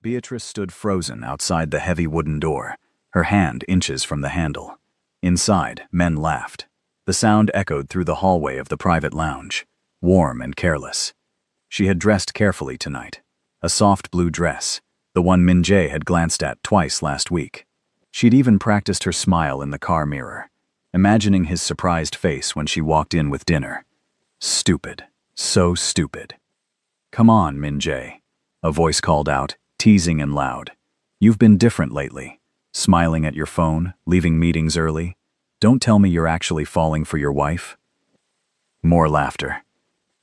Beatrice stood frozen outside the heavy wooden door, her hand inches from the handle. Inside, men laughed. The sound echoed through the hallway of the private lounge, warm and careless. She had dressed carefully tonight. A soft blue dress, the one Min-jae had glanced at twice last week. She'd even practiced her smile in the car mirror, imagining his surprised face when she walked in with dinner. Stupid. So stupid. "Come on, Min-jae," a voice called out, teasing and loud. "You've been different lately. Smiling at your phone, leaving meetings early. Don't tell me you're actually falling for your wife." More laughter.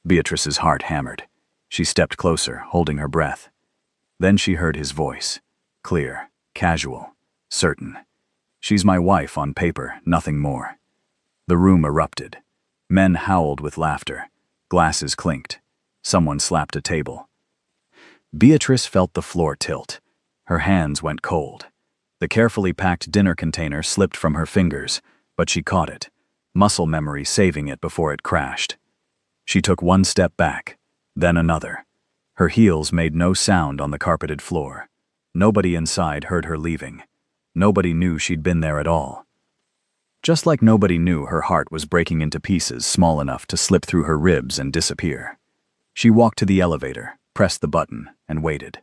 Beatrice's heart hammered. She stepped closer, holding her breath. Then she heard his voice. Clear, casual, certain. "She's my wife on paper, nothing more." The room erupted. Men howled with laughter. Glasses clinked. Someone slapped a table. Beatrice felt the floor tilt. Her hands went cold. The carefully packed dinner container slipped from her fingers, but she caught it, muscle memory saving it before it crashed. She took one step back, then another. Her heels made no sound on the carpeted floor. Nobody inside heard her leaving. Nobody knew she'd been there at all. Just like nobody knew her heart was breaking into pieces small enough to slip through her ribs and disappear. She walked to the elevator, pressed the button, and waited.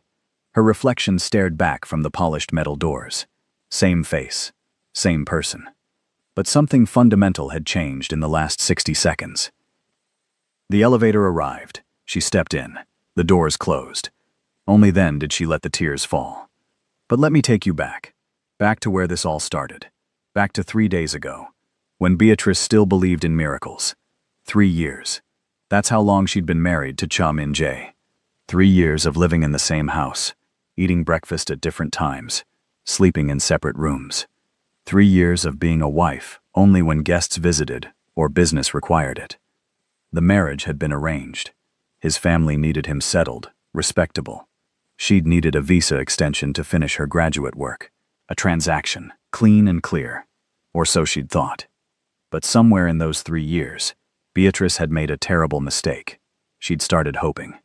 Her reflection stared back from the polished metal doors. Same face, same person. But something fundamental had changed in the last 60 seconds. The elevator arrived. She stepped in. The doors closed. Only then did she let the tears fall. But let me take you back. Back to where this all started. Back to 3 days ago, when Beatrice still believed in miracles. 3 years. That's how long she'd been married to Cha Min-jae. 3 years of living in the same house, eating breakfast at different times, sleeping in separate rooms. 3 years of being a wife only when guests visited or business required it. The marriage had been arranged. His family needed him settled, respectable. She'd needed a visa extension to finish her graduate work. A transaction, clean and clear. Or so she'd thought. But somewhere in those 3 years, Beatrice had made a terrible mistake. She'd started hoping.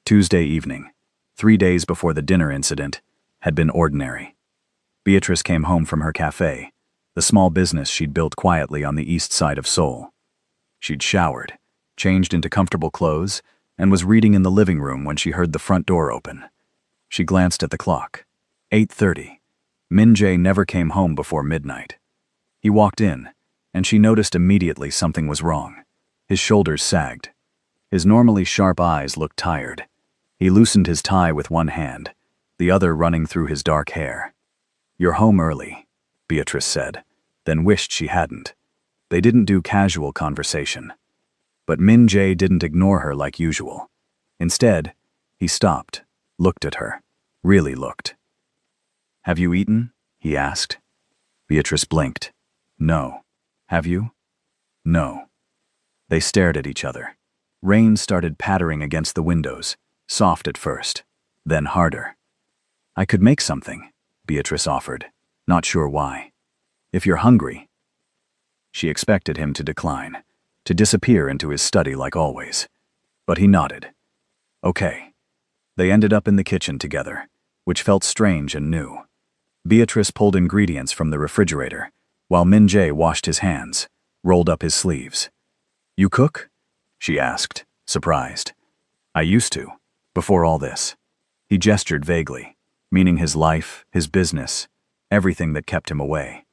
Tuesday evening, 3 days before the dinner incident, had been ordinary. Beatrice came home from her cafe, the small business she'd built quietly on the east side of Seoul. She'd showered, changed into comfortable clothes, and was reading in the living room when she heard the front door open. She glanced at the clock. 8:30. Min-jae never came home before midnight. He walked in, and she noticed immediately something was wrong. His shoulders sagged. His normally sharp eyes looked tired. He loosened his tie with one hand, the other running through his dark hair. "You're home early," Beatrice said, then wished she hadn't. They didn't do casual conversation. But Min-jae didn't ignore her like usual. Instead, he stopped, looked at her, really looked. "Have you eaten?" he asked. Beatrice blinked. "No." "Have you?" "No." They stared at each other. Rain started pattering against the windows, soft at first, then harder. "I could make something," Beatrice offered, not sure why. "If you're hungry." She expected him to decline, to disappear into his study like always. But he nodded. Okay. They ended up in the kitchen together, which felt strange and new. Beatrice pulled ingredients from the refrigerator, while Min-jae washed his hands, rolled up his sleeves. "You cook?" she asked, surprised. "I used to, before all this." He gestured vaguely, meaning his life, his business, everything that kept him away.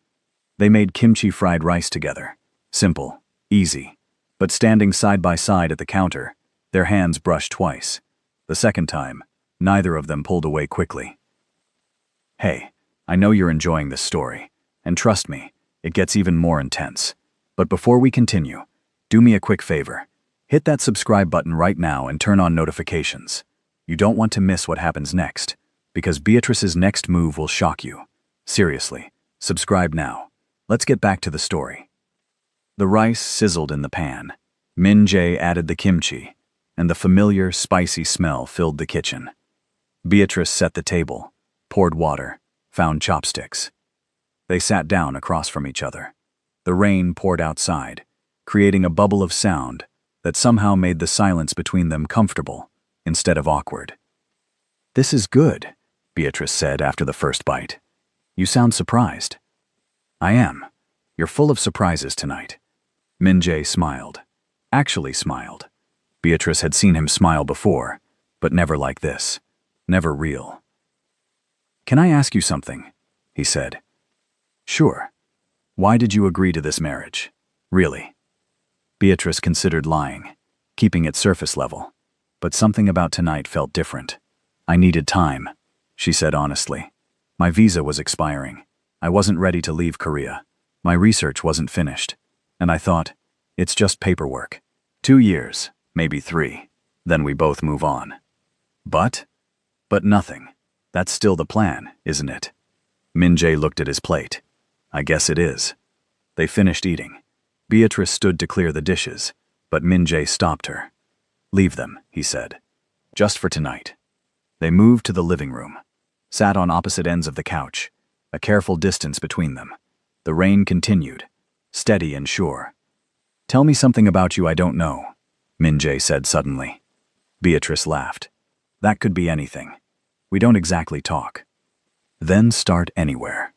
They made kimchi fried rice together. Simple, easy. But standing side by side at the counter, their hands brushed twice. The second time, neither of them pulled away quickly. "Hey, I know you're enjoying this story, and trust me, it gets even more intense. But before we continue, do me a quick favor. Hit that subscribe button right now and turn on notifications. You don't want to miss what happens next, because Beatrice's next move will shock you. Seriously, subscribe now. Let's get back to the story." The rice sizzled in the pan. Min-jae added the kimchi, and the familiar, spicy smell filled the kitchen. Beatrice set the table, poured water, found chopsticks. They sat down across from each other. The rain poured outside, creating a bubble of sound that somehow made the silence between them comfortable instead of awkward. "This is good," Beatrice said after the first bite. You sound surprised. I am. You're full of surprises tonight. Min-jae smiled. Actually smiled. Beatrice had seen him smile before, but never like this. Never real. Can I ask you something? He said. Sure. Why did you agree to this marriage? Really? Beatrice considered lying, keeping it surface level. But something about tonight felt different. I needed time, she said honestly. My visa was expiring. I wasn't ready to leave Korea. My research wasn't finished. And I thought, it's just paperwork. 2 years, maybe 3. Then we both move on. But nothing. That's still the plan, isn't it? Min-jae looked at his plate. I guess it is. They finished eating. Beatrice stood to clear the dishes, but Min-jae stopped her. Leave them, he said. Just for tonight. They moved to the living room, sat on opposite ends of the couch, a careful distance between them. The rain continued, steady and sure. Tell me something about you I don't know, Min-jae said suddenly. Beatrice laughed. That could be anything. We don't exactly talk. Then start anywhere.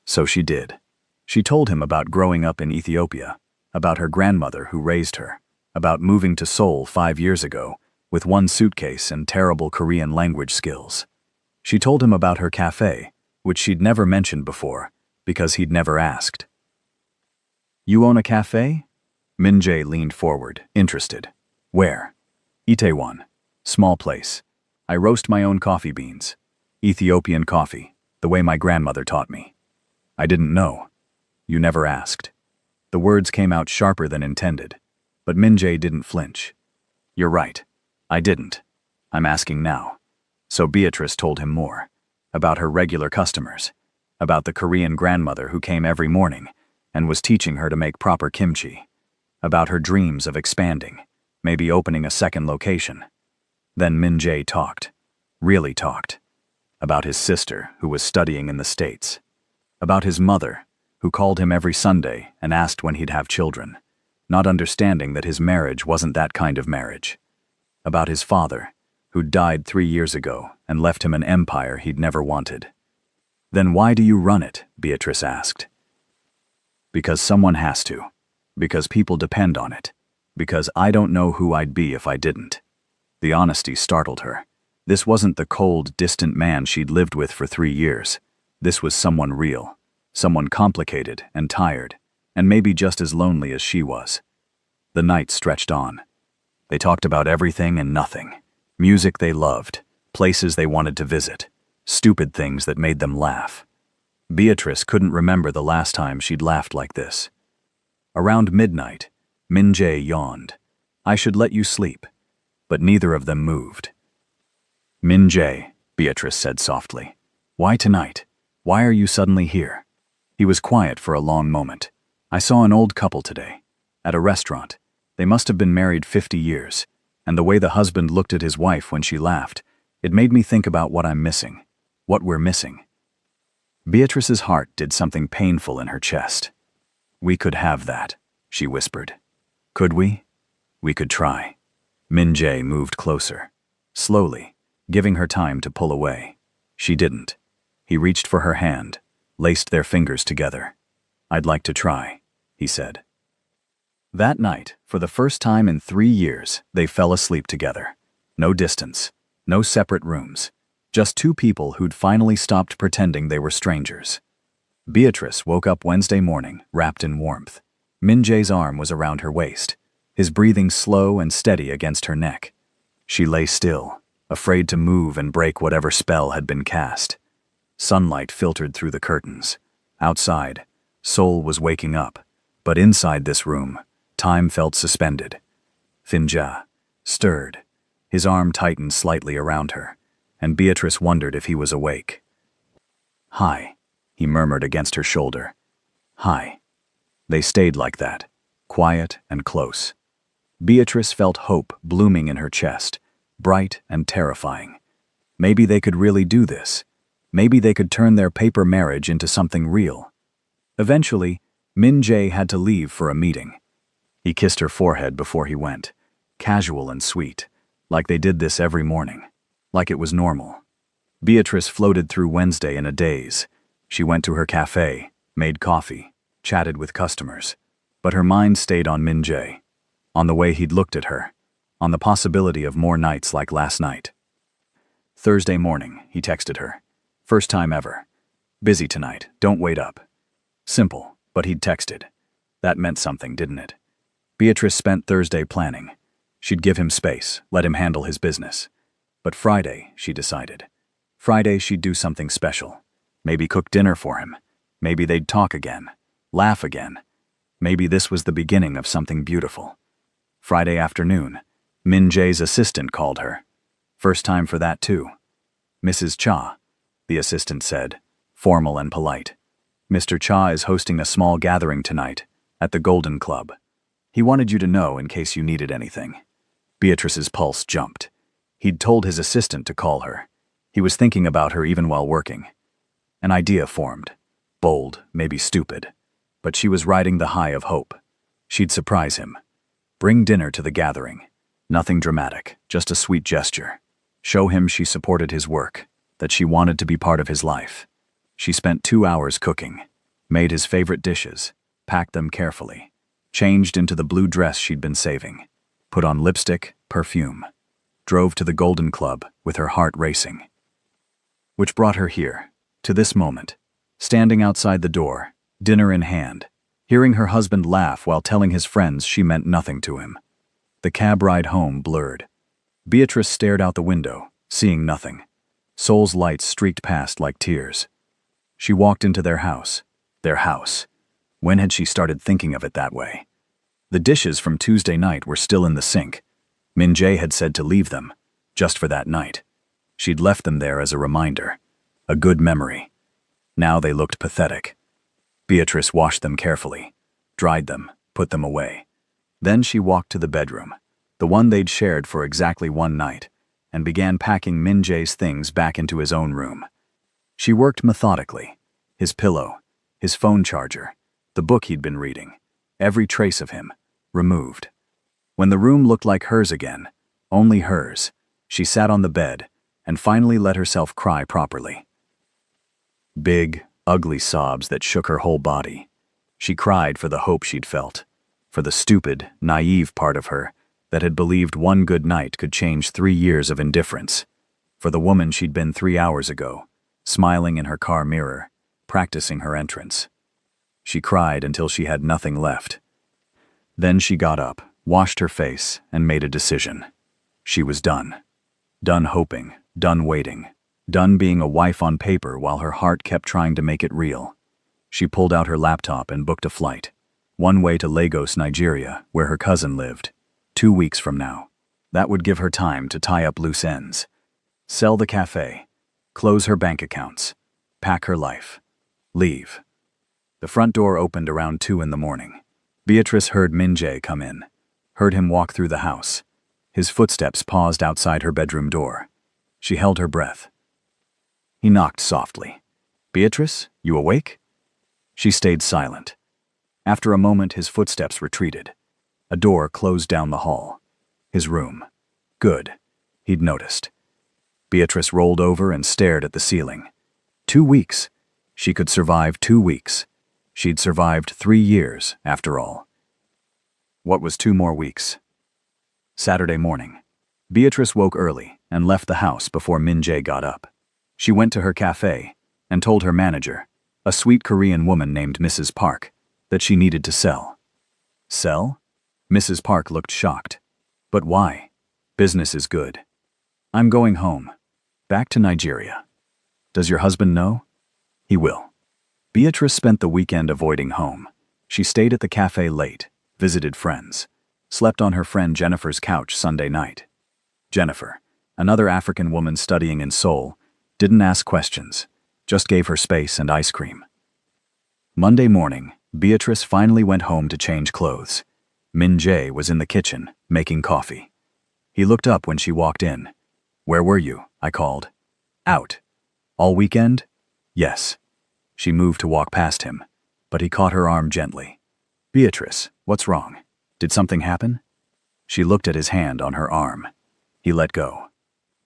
So she did. She told him about growing up in Ethiopia, about her grandmother who raised her, about moving to Seoul 5 years ago with 1 suitcase and terrible Korean language skills. She told him about her cafe, which she'd never mentioned before because he'd never asked. You own a cafe? Min-jae leaned forward, interested. Where? Itaewon. Small place. I roast my own coffee beans. Ethiopian coffee, the way my grandmother taught me. I didn't know. You never asked. The words came out sharper than intended, but Min-jae didn't flinch. You're right. I didn't. I'm asking now. So Beatrice told him more. About her regular customers. About the Korean grandmother who came every morning and was teaching her to make proper kimchi. About her dreams of expanding, maybe opening a second location. Then Min-jae talked. Really talked. About his sister, who was studying in the States. About his mother, who called him every Sunday and asked when he'd have children, not understanding that his marriage wasn't that kind of marriage. About his father, who died 3 years ago and left him an empire he'd never wanted. Then why do you run it? Beatrice asked. Because someone has to. Because people depend on it. Because I don't know who I'd be if I didn't. The honesty startled her. This wasn't the cold, distant man she'd lived with for 3 years. This was someone real. Someone complicated and tired, and maybe just as lonely as she was. The night stretched on. They talked about everything and nothing. Music they loved, places they wanted to visit, stupid things that made them laugh. Beatrice couldn't remember the last time she'd laughed like this. Around midnight, Min-jae yawned. I should let you sleep. But neither of them moved. Min-jae, Beatrice said softly. Why tonight? Why are you suddenly here? He was quiet for a long moment. I saw an old couple today. At a restaurant. They must have been married 50 years. And the way the husband looked at his wife when she laughed, it made me think about what I'm missing. What we're missing. Beatrice's heart did something painful in her chest. We could have that, she whispered. Could we? We could try. Min-jae moved closer. Slowly, giving her time to pull away. She didn't. He reached for her hand, laced their fingers together. I'd like to try, he said. That night, for the first time in 3 years, they fell asleep together. No distance, no separate rooms. Just 2 people who'd finally stopped pretending they were strangers. Beatrice woke up Wednesday morning, wrapped in warmth. Min-jae's arm was around her waist, his breathing slow and steady against her neck. She lay still, afraid to move and break whatever spell had been cast. Sunlight filtered through the curtains. Outside, Seoul was waking up, but inside this room, time felt suspended. Finja stirred. His arm tightened slightly around her, and Beatrice wondered if he was awake. Hi, he murmured against her shoulder. Hi. They stayed like that, quiet and close. Beatrice felt hope blooming in her chest, bright and terrifying. Maybe they could really do this. Maybe they could turn their paper marriage into something real. Eventually, Min-jae had to leave for a meeting. He kissed her forehead before he went, casual and sweet, like they did this every morning, like it was normal. Beatrice floated through Wednesday in a daze. She went to her cafe, made coffee, chatted with customers. But her mind stayed on Min Jae, on the way he'd looked at her, on the possibility of more nights like last night. Thursday morning, he texted her. First time ever. Busy tonight, don't wait up. Simple, but he'd texted. That meant something, didn't it? Beatrice spent Thursday planning. She'd give him space, let him handle his business. But Friday, she decided. Friday she'd do something special. Maybe cook dinner for him. Maybe they'd talk again. Laugh again. Maybe this was the beginning of something beautiful. Friday afternoon, Min Jae's assistant called her. First time for that too. Mrs. Cha, the assistant said, formal and polite. Mr. Cha is hosting a small gathering tonight at the Golden Club. He wanted you to know in case you needed anything. Beatrice's pulse jumped. He'd told his assistant to call her. He was thinking about her even while working. An idea formed. Bold, maybe stupid. But she was riding the high of hope. She'd surprise him. Bring dinner to the gathering. Nothing dramatic, just a sweet gesture. Show him she supported his work, that she wanted to be part of his life. She spent 2 hours cooking, made his favorite dishes, packed them carefully, changed into the blue dress she'd been saving, put on lipstick, perfume, drove to the Golden Club with her heart racing. Which brought her here, to this moment, standing outside the door, dinner in hand, hearing her husband laugh while telling his friends she meant nothing to him. The cab ride home blurred. Beatrice stared out the window, seeing nothing. Soul's lights streaked past like tears. She walked into their house. Their house. When had she started thinking of it that way? The dishes from Tuesday night were still in the sink. Min Jae had said to leave them, just for that night. She'd left them there as a reminder. A good memory. Now they looked pathetic. Beatrice washed them carefully, dried them, put them away. Then she walked to the bedroom, the one they'd shared for exactly one night, and began packing Min Jae's things back into his own room. She worked methodically. His pillow, his phone charger, the book he'd been reading, every trace of him, removed. When the room looked like hers again, only hers, she sat on the bed and finally let herself cry properly. Big, ugly sobs that shook her whole body. She cried for the hope she'd felt, for the stupid, naive part of her that had believed one good night could change 3 years of indifference, for the woman she'd been 3 hours ago, smiling in her car mirror, practicing her entrance. She cried until she had nothing left. Then she got up, washed her face, and made a decision. She was done. Done hoping, done waiting, done being a wife on paper while her heart kept trying to make it real. She pulled out her laptop and booked a flight. One way to Lagos, Nigeria, where her cousin lived. 2 weeks from now. That would give her time to tie up loose ends. Sell the cafe. Close her bank accounts. Pack her life. Leave. The front door opened around 2 in the morning. Beatrice heard Min Jae come in. Heard him walk through the house. His footsteps paused outside her bedroom door. She held her breath. He knocked softly. "Beatrice, you awake?" She stayed silent. After a moment, his footsteps retreated. A door closed down the hall. His room. Good. He'd noticed. Beatrice rolled over and stared at the ceiling. 2 weeks. She could survive 2 weeks. She'd survived 3 years, after all. What was 2 more weeks? Saturday morning. Beatrice woke early and left the house before Min Jae got up. She went to her cafe and told her manager, a sweet Korean woman named Mrs. Park, that she needed to sell. Sell? Mrs. Park looked shocked. But why? Business is good. I'm going home. Back to Nigeria. Does your husband know? He will. Beatrice spent the weekend avoiding home. She stayed at the cafe late, visited friends, slept on her friend Jennifer's couch Sunday night. Jennifer, another African woman studying in Seoul, didn't ask questions, just gave her space and ice cream. Monday morning, Beatrice finally went home to change clothes. Min Jae was in the kitchen, making coffee. He looked up when she walked in. "Where were you?" I called. "Out." "All weekend?" "Yes." She moved to walk past him, but he caught her arm gently. "Beatrice, what's wrong? Did something happen?" She looked at his hand on her arm. He let go.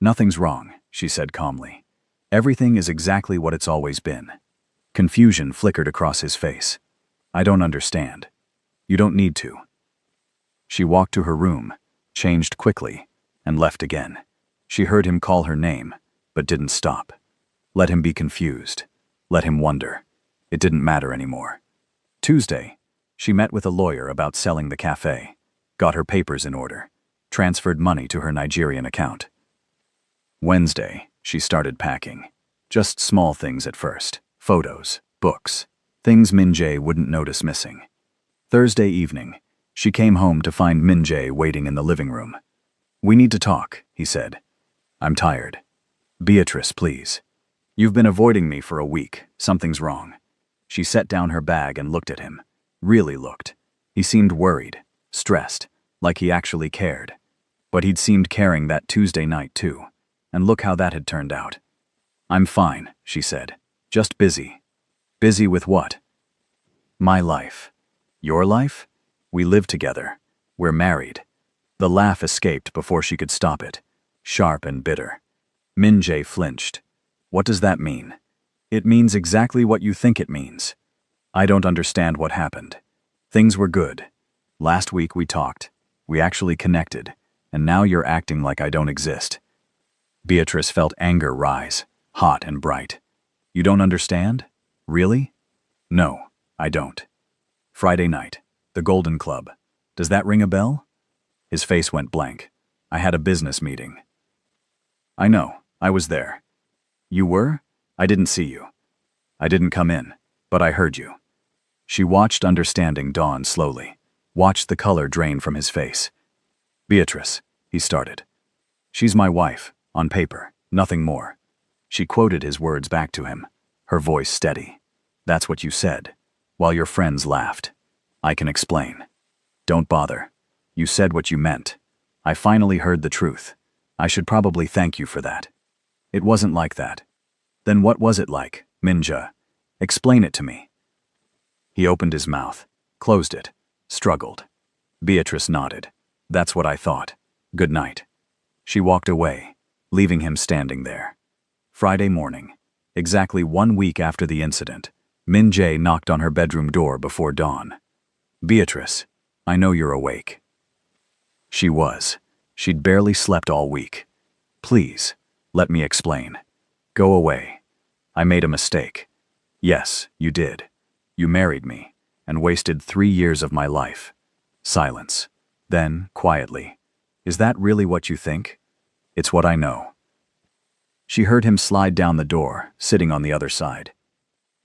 "Nothing's wrong," she said calmly. Everything is exactly what it's always been. Confusion flickered across his face. I don't understand. You don't need to. She walked to her room, changed quickly, and left again. She heard him call her name, but didn't stop. Let him be confused. Let him wonder. It didn't matter anymore. Tuesday, she met with a lawyer about selling the cafe, got her papers in order, transferred money to her Nigerian account. Wednesday, she started packing. Just small things at first. Photos, books, things Min-jae wouldn't notice missing. Thursday evening, she came home to find Min-jae waiting in the living room. We need to talk, he said. I'm tired. Beatrice, please. You've been avoiding me for a week. Something's wrong. She set down her bag and looked at him. Really looked. He seemed worried, stressed, like he actually cared. But he'd seemed caring that Tuesday night too. And look how that had turned out. I'm fine, she said. Just busy. Busy with what? My life. Your life? We live together. We're married. The laugh escaped before she could stop it, sharp and bitter. Min-jae flinched. What does that mean? It means exactly what you think it means. I don't understand what happened. Things were good. Last week we talked. We actually connected. And now you're acting like I don't exist. Beatrice felt anger rise, hot and bright. You don't understand? Really? No, I don't. Friday night, the Golden Club. Does that ring a bell? His face went blank. I had a business meeting. I know, I was there. You were? I didn't see you. I didn't come in, but I heard you. She watched understanding dawn slowly, watched the color drain from his face. Beatrice, he started. She's my wife, on paper, nothing more. She quoted his words back to him, her voice steady. That's what you said, while your friends laughed. I can explain. Don't bother. You said what you meant. I finally heard the truth. I should probably thank you for that. It wasn't like that. Then what was it like, Min-jae? Explain it to me. He opened his mouth, closed it, struggled. Beatrice nodded. That's what I thought. Good night. She walked away, leaving him standing there. Friday morning, exactly 1 week after the incident, Min-jae knocked on her bedroom door before dawn. Beatrice, I know you're awake. She was. She'd barely slept all week. Please, let me explain. Go away. I made a mistake. Yes, you did. You married me, and wasted 3 years of my life. Silence. Then, quietly. Is that really what you think? It's what I know. She heard him slide down the door, sitting on the other side.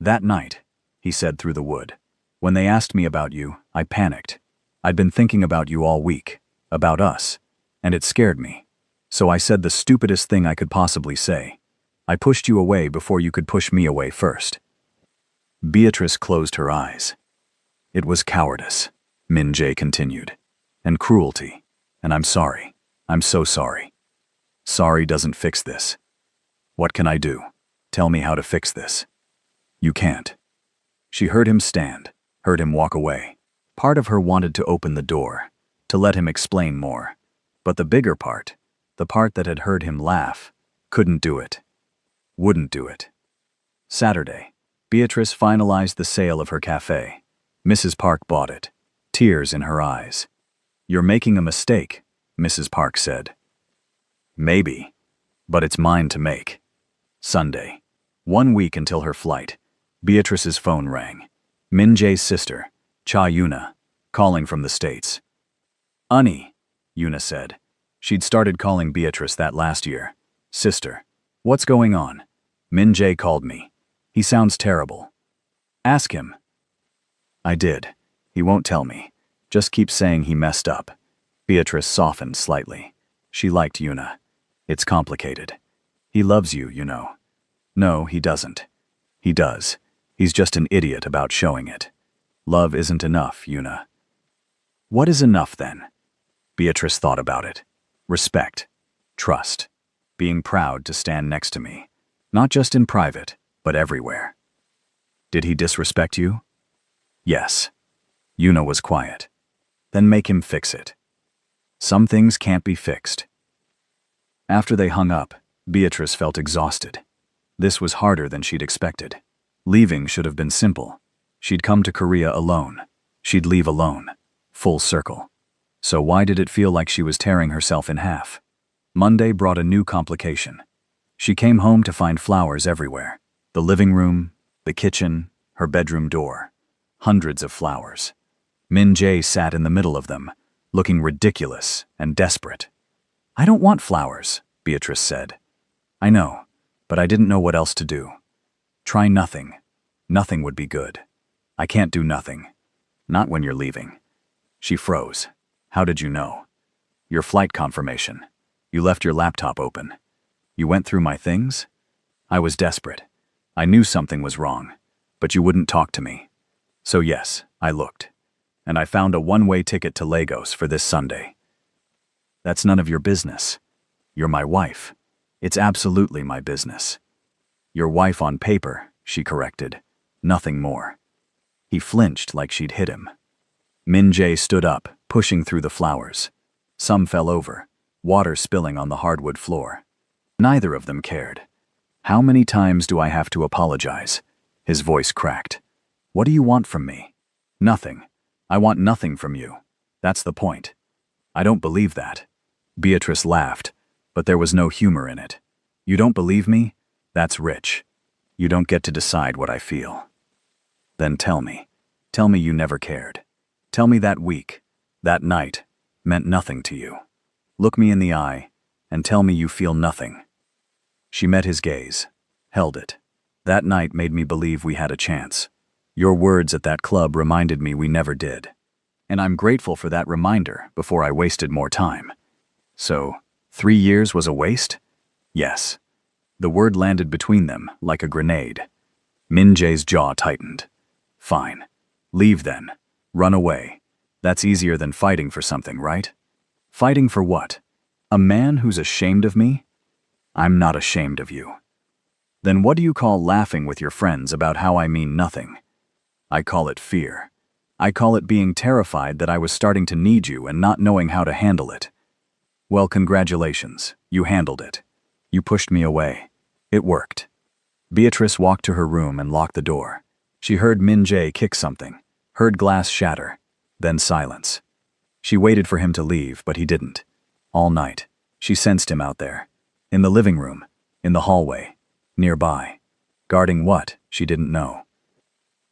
That night, he said through the wood, when they asked me about you, I panicked. I'd been thinking about you all week, about us, and it scared me. So I said the stupidest thing I could possibly say. I pushed you away before you could push me away first. Beatrice closed her eyes. It was cowardice, Min-jae continued, and cruelty, and I'm sorry. I'm so sorry. Sorry doesn't fix this. What can I do? Tell me how to fix this. You can't. She heard him stand, heard him walk away. Part of her wanted to open the door, to let him explain more. But the bigger part, the part that had heard him laugh, couldn't do it. Wouldn't do it. Saturday, Beatrice finalized the sale of her cafe. Mrs. Park bought it, tears in her eyes. You're making a mistake, Mrs. Park said. Maybe, but it's mine to make. Sunday, 1 week until her flight, Beatrice's phone rang. Min-jae's sister, Cha Yuna, calling from the States. Unnie, Yuna said. She'd started calling Beatrice that last year. Sister, what's going on? Min-jae called me. He sounds terrible. Ask him. I did. He won't tell me. Just keeps saying he messed up. Beatrice softened slightly. She liked Yuna. It's complicated. He loves you, you know. No, he doesn't. He does. He's just an idiot about showing it. Love isn't enough, Yuna. What is enough then? Beatrice thought about it. Respect. Trust. Being proud to stand next to me. Not just in private, but everywhere. Did he disrespect you? Yes. Yuna was quiet. Then make him fix it. Some things can't be fixed. After they hung up, Beatrice felt exhausted. This was harder than she'd expected. Leaving should have been simple. She'd come to Korea alone. She'd leave alone. Full circle. So why did it feel like she was tearing herself in half? Monday brought a new complication. She came home to find flowers everywhere. The living room, the kitchen, her bedroom door. Hundreds of flowers. Min Jae sat in the middle of them, looking ridiculous and desperate. "I don't want flowers," Beatrice said. "I know, but I didn't know what else to do. Try nothing. Nothing would be good. I can't do nothing. Not when you're leaving." She froze. "How did you know?" "Your flight confirmation. You left your laptop open. You went through my things?" "I was desperate. I knew something was wrong, but you wouldn't talk to me. So yes, I looked. And I found a one-way ticket to Lagos for this Sunday." "That's none of your business. You're my wife. It's absolutely my business." "Your wife on paper," she corrected. "Nothing more." He flinched like she'd hit him. Min Jae stood up, pushing through the flowers. Some fell over, water spilling on the hardwood floor. Neither of them cared. "How many times do I have to apologize?" His voice cracked. "What do you want from me?" "Nothing. I want nothing from you. That's the point." "I don't believe that." Beatrice laughed, but there was no humor in it. "You don't believe me? That's rich. You don't get to decide what I feel." "Then tell me. Tell me you never cared. Tell me that week, that night, meant nothing to you. Look me in the eye and tell me you feel nothing." She met his gaze, held it. "That night made me believe we had a chance. Your words at that club reminded me we never did. And I'm grateful for that reminder before I wasted more time." "So, 3 years was a waste?" "Yes." The word landed between them like a grenade. Min Jae's jaw tightened. "Fine. Leave then. Run away. That's easier than fighting for something, right?" "Fighting for what? A man who's ashamed of me?" "I'm not ashamed of you." "Then what do you call laughing with your friends about how I mean nothing?" "I call it fear. I call it being terrified that I was starting to need you and not knowing how to handle it." "Well, congratulations. You handled it. You pushed me away. It worked." Beatrice walked to her room and locked the door. She heard Min Jae kick something, heard glass shatter, then silence. She waited for him to leave, but he didn't. All night, she sensed him out there. In the living room, in the hallway, nearby. Guarding what, she didn't know.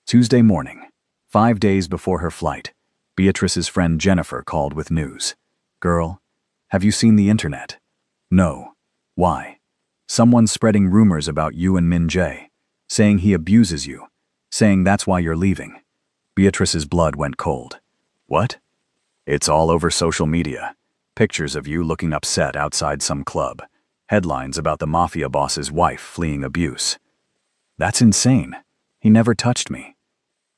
Tuesday morning, 5 days before her flight, Beatrice's friend Jennifer called with news. "Girl, have you seen the internet?" "No." "Why?" "Someone's spreading rumors about you and Min Jae, saying he abuses you, saying that's why you're leaving." Beatrice's blood went cold. "What?" "It's all over social media. Pictures of you looking upset outside some club. Headlines about the Mafia boss's wife fleeing abuse." "That's insane. He never touched me."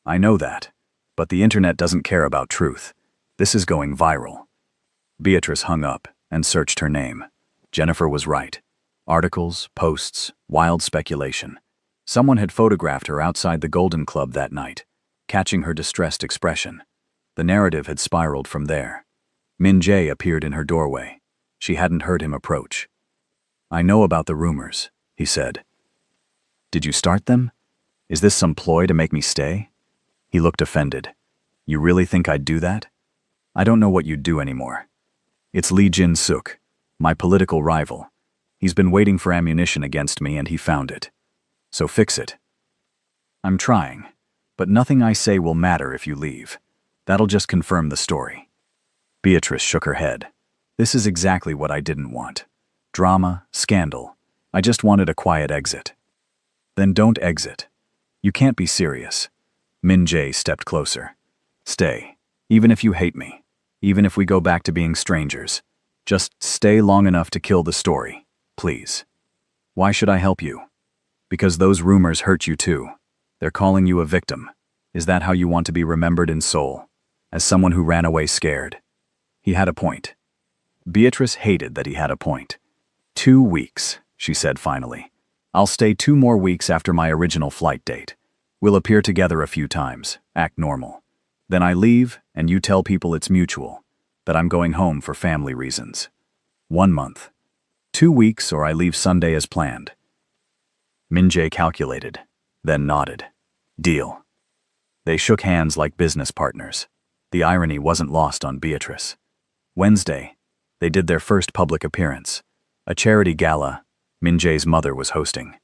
"I know that, but the internet doesn't care about truth. This is going viral." Beatrice hung up and searched her name. Jennifer was right. Articles, posts, wild speculation. Someone had photographed her outside the Golden Club that night, catching her distressed expression. The narrative had spiraled from there. Min Jae appeared in her doorway. She hadn't heard him approach. "I know about the rumors," he said. "Did you start them? Is this some ploy to make me stay?" He looked offended. "You really think I'd do that?" "I don't know what you'd do anymore. It's Lee Jin-suk, my political rival. He's been waiting for ammunition against me and he found it. So fix it." "I'm trying, but nothing I say will matter if you leave. That'll just confirm the story." Beatrice shook her head. "This is exactly what I didn't want. Drama, scandal. I just wanted a quiet exit." "Then don't exit. You can't be serious." Min Jae stepped closer. "Stay, even if you hate me, even if we go back to being strangers. Just stay long enough to kill the story, please." "Why should I help you?" "Because those rumors hurt you too. They're calling you a victim. Is that how you want to be remembered in Seoul? As someone who ran away scared?" He had a point. Beatrice hated that he had a point. 2 weeks, she said finally. "I'll stay 2 more weeks after my original flight date. We'll appear together a few times, act normal. Then I leave, and you tell people it's mutual, that I'm going home for family reasons. 1 month. 2 weeks, or I leave Sunday as planned." Min-jae calculated, then nodded. Deal. They shook hands like business partners. The irony wasn't lost on Beatrice. Wednesday, they did their first public appearance. A charity gala Min-jae's mother was hosting.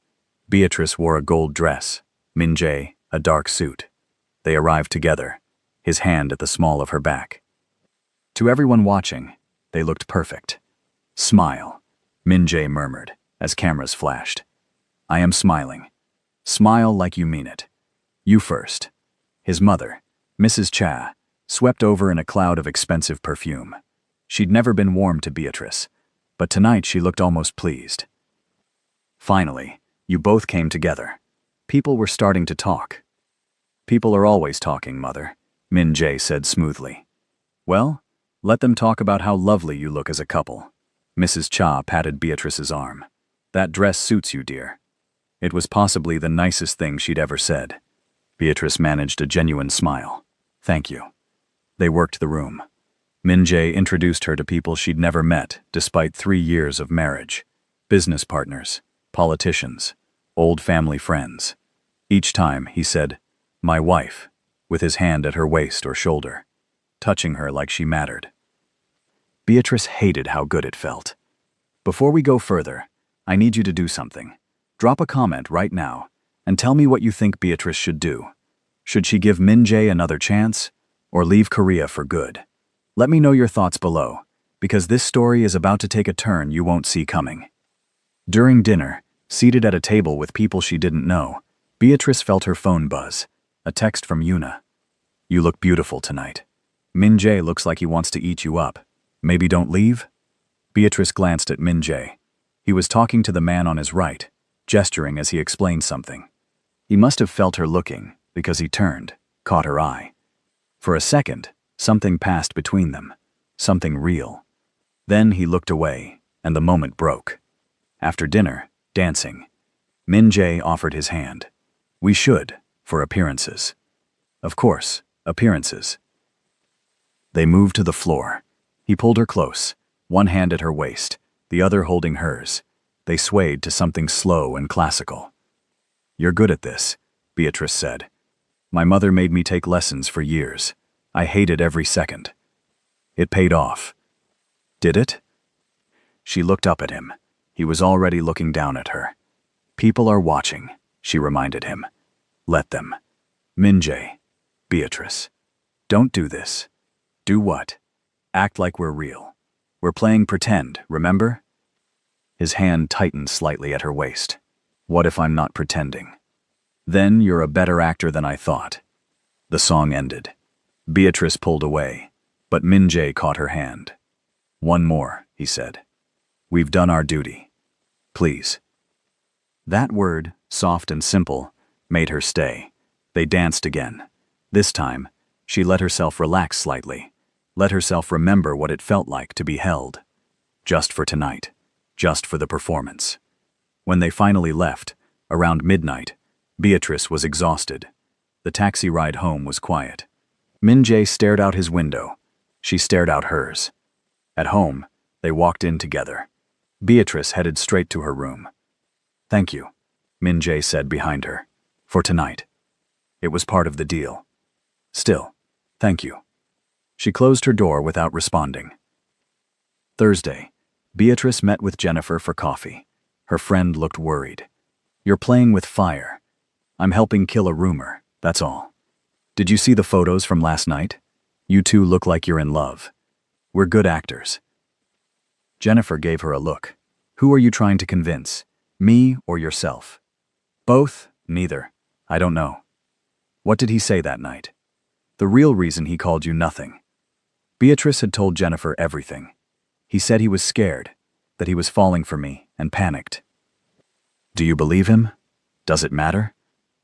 Beatrice wore a gold dress, Min-jae a dark suit. They arrived together, his hand at the small of her back. To everyone watching, they looked perfect. Smile, Min-jae murmured as cameras flashed. I am smiling. Smile like you mean it. You first. His mother, Mrs. Cha, swept over in a cloud of expensive perfume. She'd never been warm to Beatrice, but tonight she looked almost pleased. Finally, you both came together. People were starting to talk. People are always talking, Mother, Min-jae said smoothly. Well, let them talk about how lovely you look as a couple. Mrs. Cha patted Beatrice's arm. That dress suits you, dear. It was possibly the nicest thing she'd ever said. Beatrice managed a genuine smile. Thank you. They worked the room. Min-jae introduced her to people she'd never met despite 3 years of marriage. Business partners, politicians, old family friends. Each time he said, my wife, with his hand at her waist or shoulder, touching her like she mattered. Beatrice hated how good it felt. Before we go further, I need you to do something. Drop a comment right now and tell me what you think Beatrice should do. Should she give Min-jae another chance or leave Korea for good? Let me know your thoughts below, because this story is about to take a turn you won't see coming. During dinner, seated at a table with people she didn't know, Beatrice felt her phone buzz. A text from Yuna. You look beautiful tonight. Min-jae looks like he wants to eat you up. Maybe don't leave? Beatrice glanced at Min-jae. He was talking to the man on his right, gesturing as he explained something. He must have felt her looking, because he turned, caught her eye. For a second, something passed between them, something real. Then he looked away, and the moment broke. After dinner, dancing, Min-jae offered his hand. We should, for appearances. Of course, appearances. They moved to the floor. He pulled her close, one hand at her waist, the other holding hers. They swayed to something slow and classical. You're good at this, Beatrice said. My mother made me take lessons for years. I hated every second. It paid off. Did it? She looked up at him. He was already looking down at her. People are watching, she reminded him. Let them. Min-jae, Beatrice. Don't do this. Do what? Act like we're real. We're playing pretend, remember? His hand tightened slightly at her waist. What if I'm not pretending? Then you're a better actor than I thought. The song ended. Beatrice pulled away, but Min-jae caught her hand. One more, he said. We've done our duty. Please. That word, soft and simple, made her stay. They danced again. This time, she let herself relax slightly, let herself remember what it felt like to be held. Just for tonight, just for the performance. When they finally left, around midnight, Beatrice was exhausted. The taxi ride home was quiet. Min-jae stared out his window. She stared out hers. At home, they walked in together. Beatrice headed straight to her room. Thank you, Min-jae said behind her. For tonight. It was part of the deal. Still, thank you. She closed her door without responding. Thursday, Beatrice met with Jennifer for coffee. Her friend looked worried. You're playing with fire. I'm helping kill a rumor, that's all. Did you see the photos from last night? You two look like you're in love. We're good actors. Jennifer gave her a look. Who are you trying to convince? Me or yourself? Both? Neither. I don't know. What did he say that night? The real reason he called you nothing. Beatrice had told Jennifer everything. He said he was scared, that he was falling for me, and panicked. Do you believe him? Does it matter?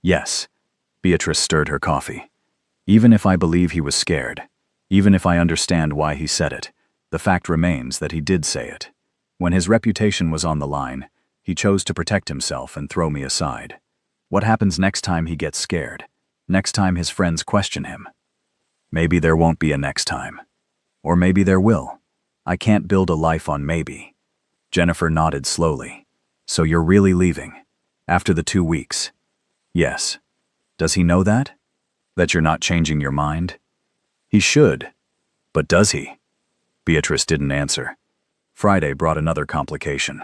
Yes. Beatrice stirred her coffee. Even if I believe he was scared, even if I understand why he said it, the fact remains that he did say it. When his reputation was on the line, he chose to protect himself and throw me aside. What happens next time he gets scared? Next time his friends question him? Maybe there won't be a next time. Or maybe there will. I can't build a life on maybe. Jennifer nodded slowly. So you're really leaving? After the 2 weeks. Yes. Does he know that? That you're not changing your mind? He should. But does he? Beatrice didn't answer. Friday brought another complication.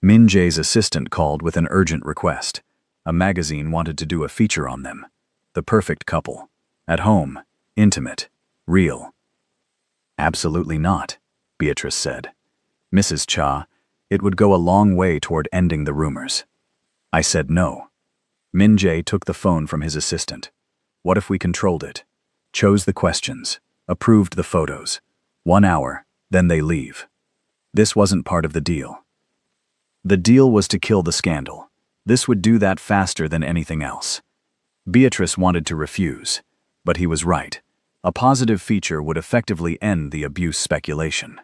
Min Jae's assistant called with an urgent request. A magazine wanted to do a feature on them. The perfect couple. At home. Intimate. Real. Absolutely not, Beatrice said. Mrs. Cha, it would go a long way toward ending the rumors. I said no. Min Jae took the phone from his assistant. What if we controlled it? Chose the questions. Approved the photos. 1 hour, then they leave. This wasn't part of the deal. The deal was to kill the scandal. This would do that faster than anything else. Beatrice wanted to refuse, but he was right. A positive feature would effectively end the abuse speculation.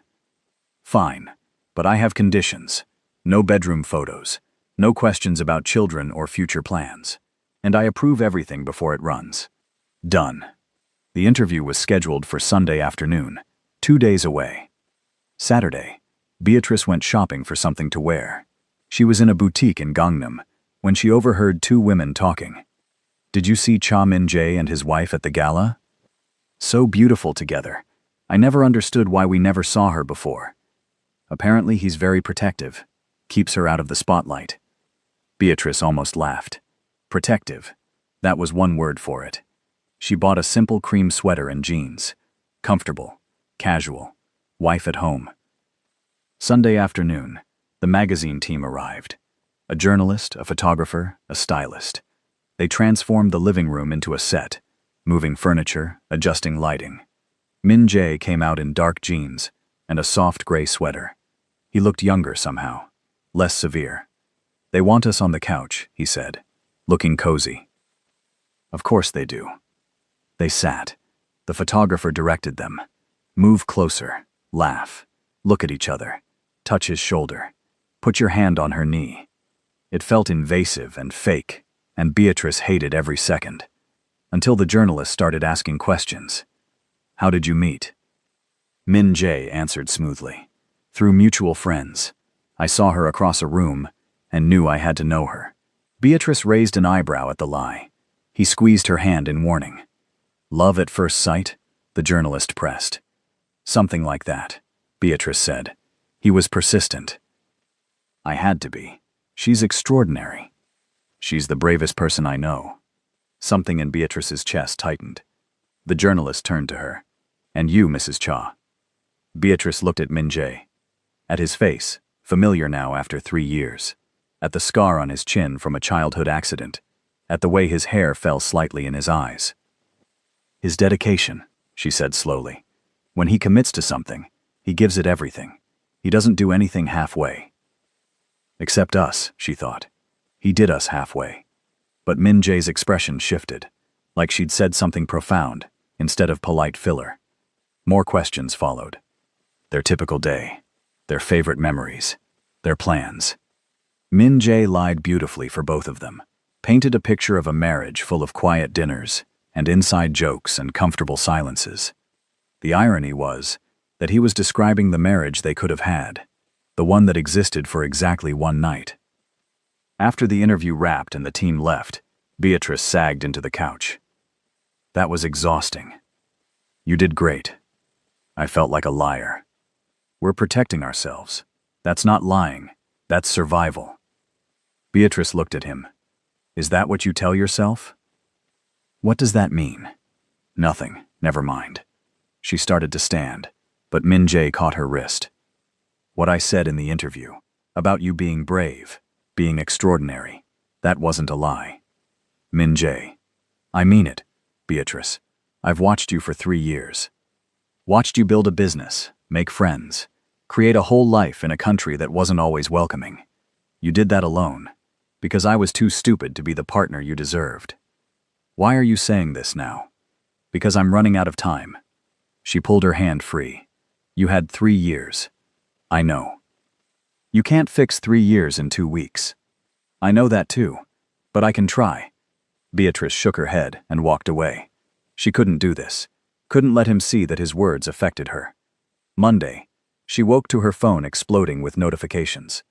Fine, but I have conditions. No bedroom photos. No questions about children or future plans. And I approve everything before it runs. Done. The interview was scheduled for Sunday afternoon, 2 days away. Saturday, Beatrice went shopping for something to wear. She was in a boutique in Gangnam when she overheard 2 women talking. Did you see Cha Min-jae and his wife at the gala? So beautiful together. I never understood why we never saw her before. Apparently he's very protective. Keeps her out of the spotlight. Beatrice almost laughed. Protective. That was one word for it. She bought a simple cream sweater and jeans. Comfortable. Casual. Wife at home. Sunday afternoon, the magazine team arrived. A journalist, a photographer, a stylist. They transformed the living room into a set, moving furniture, adjusting lighting. Min Jae came out in dark jeans and a soft gray sweater. He looked younger somehow, less severe. They want us on the couch, he said, looking cozy. Of course they do. They sat. The photographer directed them. Move closer, laugh, look at each other, touch his shoulder, put your hand on her knee. It felt invasive and fake, and Beatrice hated every second. Until the journalist started asking questions. How did you meet? Min Jae answered smoothly. Through mutual friends. I saw her across a room and knew I had to know her. Beatrice raised an eyebrow at the lie. He squeezed her hand in warning. Love at first sight? The journalist pressed. Something like that, Beatrice said. He was persistent. I had to be. She's extraordinary. She's the bravest person I know. Something in Beatrice's chest tightened. The journalist turned to her. And you, Mrs. Cha. Beatrice looked at Min Jae. At his face, familiar now after 3 years. At the scar on his chin from a childhood accident. At the way his hair fell slightly in his eyes. His dedication, she said slowly. When he commits to something, he gives it everything. He doesn't do anything halfway. Except us, she thought. He did us halfway. But Min Jae's expression shifted, like she'd said something profound, instead of polite filler. More questions followed. Their typical day. Their favorite memories. Their plans. Min Jae lied beautifully for both of them, painted a picture of a marriage full of quiet dinners and inside jokes and comfortable silences. The irony was that he was describing the marriage they could have had, the one that existed for exactly one night. After the interview wrapped and the team left, Beatrice sagged into the couch. That was exhausting. You did great. I felt like a liar. We're protecting ourselves. That's not lying. That's survival. Beatrice looked at him. Is that what you tell yourself? What does that mean? Nothing. Never mind. She started to stand, but Min Jae caught her wrist. What I said in the interview, about you being brave, being extraordinary, that wasn't a lie. Min Jae. I mean it, Beatrice. I've watched you for 3 years. Watched you build a business, make friends, create a whole life in a country that wasn't always welcoming. You did that alone, because I was too stupid to be the partner you deserved. Why are you saying this now? Because I'm running out of time. She pulled her hand free. You had 3 years. I know. You can't fix 3 years in 2 weeks. I know that too, but I can try. Beatrice shook her head and walked away. She couldn't do this. Couldn't let him see that his words affected her. Monday, she woke to her phone exploding with notifications.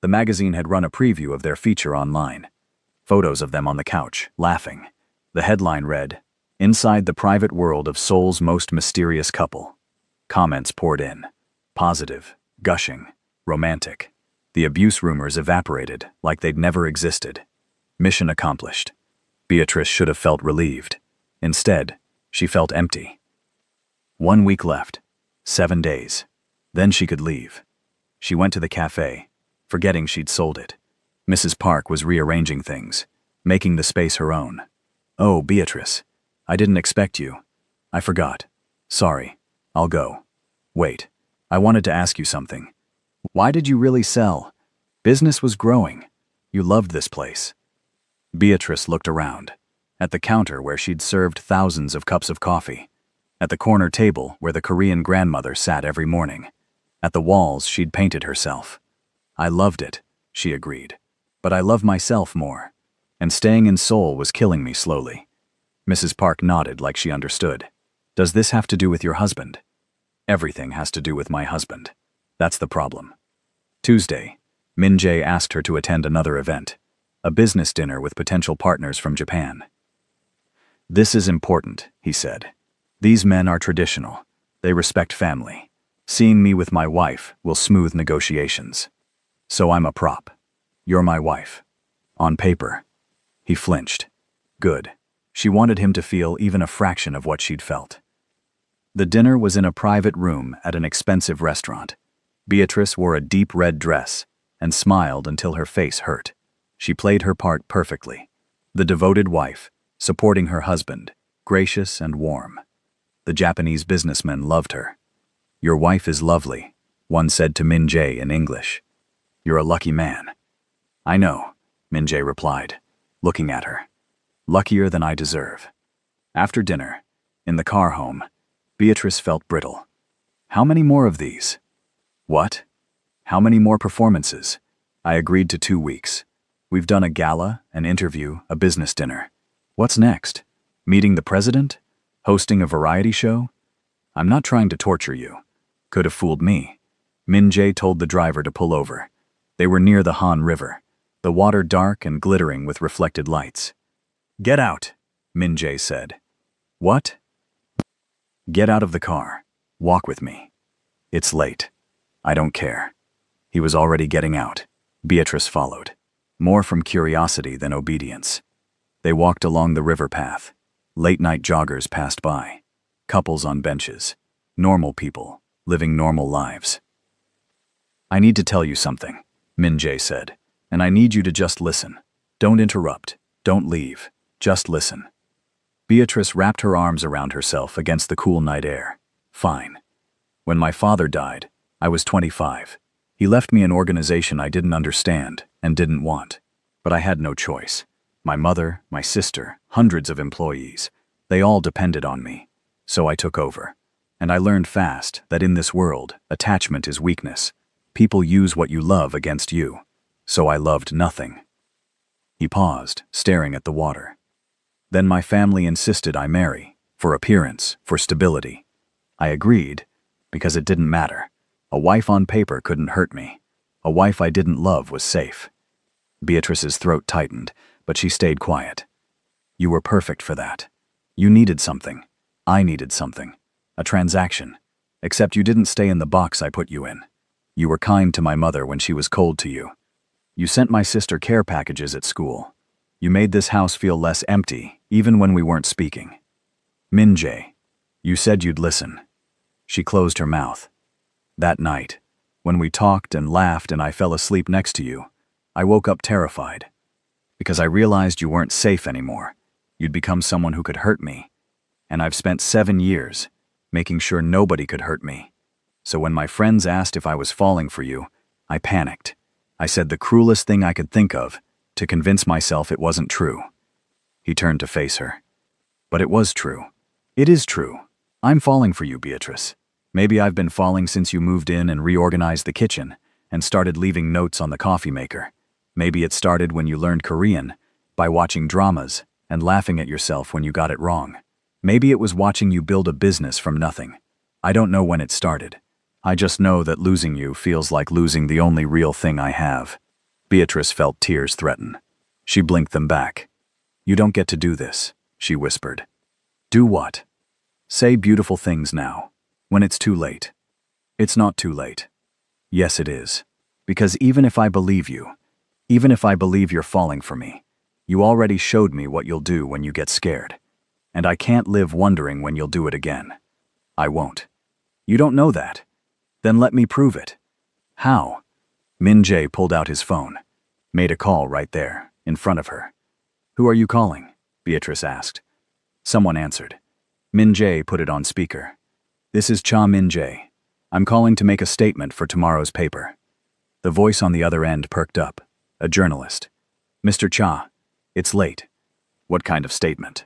The magazine had run a preview of their feature online. photos of them on the couch, laughing. The headline read, "Inside the private world of Seoul's most mysterious couple." Comments poured in. Positive, gushing, romantic. The abuse rumors evaporated like they'd never existed. Mission accomplished. Beatrice should have felt relieved. Instead, she felt empty. 1 week left. 7 days. Then she could leave. She went to the cafe, forgetting she'd sold it. Mrs. Park was rearranging things, making the space her own. "Oh, Beatrice, I didn't expect you. I forgot. Sorry. I'll go. Wait, I wanted to ask you something. Why did you really sell? Business was growing. You loved this place." Beatrice looked around, at the counter where she'd served thousands of cups of coffee, at the corner table where the Korean grandmother sat every morning, at the walls she'd painted herself. "I loved it," she agreed, "but I love myself more, and staying in Seoul was killing me slowly." Mrs. Park nodded like she understood. "Does this have to do with your husband?" "Everything has to do with my husband. That's the problem." Tuesday, Min Jae asked her to attend another event, a business dinner with potential partners from Japan. "This is important," he said. "These men are traditional. They respect family. Seeing me with my wife will smooth negotiations. So I'm a prop. You're my wife. On paper." He flinched. Good. She wanted him to feel even a fraction of what she'd felt. The dinner was in a private room at an expensive restaurant. Beatrice wore a deep red dress and smiled until her face hurt. She played her part perfectly. The devoted wife, supporting her husband, gracious and warm. The Japanese businessmen loved her. "Your wife is lovely," one said to Min Jae in English. "You're a lucky man." "I know," Min Jae replied, looking at her. "Luckier than I deserve." After dinner, in the car home, Beatrice felt brittle. How many more of these? What? How many more performances? I agreed to 2 weeks. We've done a gala, an interview, a business dinner. What's next? Meeting the president? Hosting a variety show? I'm not trying to torture you. Could have fooled me. Min Jae told the driver to pull over. They were near the Han River, the water dark and glittering with reflected lights. "Get out," Min Jae said. "What?" "Get out of the car. Walk with me." "It's late. I don't care." He was already getting out. Beatrice followed, more from curiosity than obedience. They walked along the river path. Late-night joggers passed by. Couples on benches. Normal people, living normal lives. "I need to tell you something," Min Jae said, "and I need you to just listen. Don't interrupt. Don't leave. Just listen." Beatrice wrapped her arms around herself against the cool night air. "Fine. When my father died, I was 25. He left me an organization I didn't understand and didn't want. But I had no choice. My mother, my sister, hundreds of employees, they all depended on me. So I took over. And I learned fast that in this world, attachment is weakness. People use what you love against you. So I loved nothing." He paused, staring at the water. "Then my family insisted I marry, for appearance, for stability. I agreed, because it didn't matter. A wife on paper couldn't hurt me. A wife I didn't love was safe." Beatrice's throat tightened, but she stayed quiet. "You were perfect for that. You needed something. I needed something. A transaction. Except you didn't stay in the box I put you in. You were kind to my mother when she was cold to you. You sent my sister care packages at school. You made this house feel less empty, even when we weren't speaking. Min Jae, you said you'd listen." She closed her mouth. "That night, when we talked and laughed and I fell asleep next to you, I woke up terrified. Because I realized you weren't safe anymore. You'd become someone who could hurt me. And I've spent 7 years making sure nobody could hurt me. So when my friends asked if I was falling for you, I panicked. I said the cruelest thing I could think of, to convince myself it wasn't true." He turned to face her. "But it was true. It is true. I'm falling for you, Beatrice. Maybe I've been falling since you moved in and reorganized the kitchen and started leaving notes on the coffee maker. Maybe it started when you learned Korean, by watching dramas and laughing at yourself when you got it wrong. Maybe it was watching you build a business from nothing. I don't know when it started. I just know that losing you feels like losing the only real thing I have." Beatrice felt tears threaten. She blinked them back. You don't get to do this, she whispered. Do what? Say beautiful things now, when it's too late. It's not too late. Yes, it is. Because even if I believe you, even if I believe you're falling for me, you already showed me what you'll do when you get scared. And I can't live wondering when you'll do it again. I won't. You don't know that. Then let me prove it. How? Min Jae pulled out his phone. Made a call right there, in front of her. Who are you calling? Beatrice asked. Someone answered. Min Jae put it on speaker. This is Cha Min Jae. I'm calling to make a statement for tomorrow's paper. The voice on the other end perked up. A journalist. Mr. Cha, it's late. What kind of statement?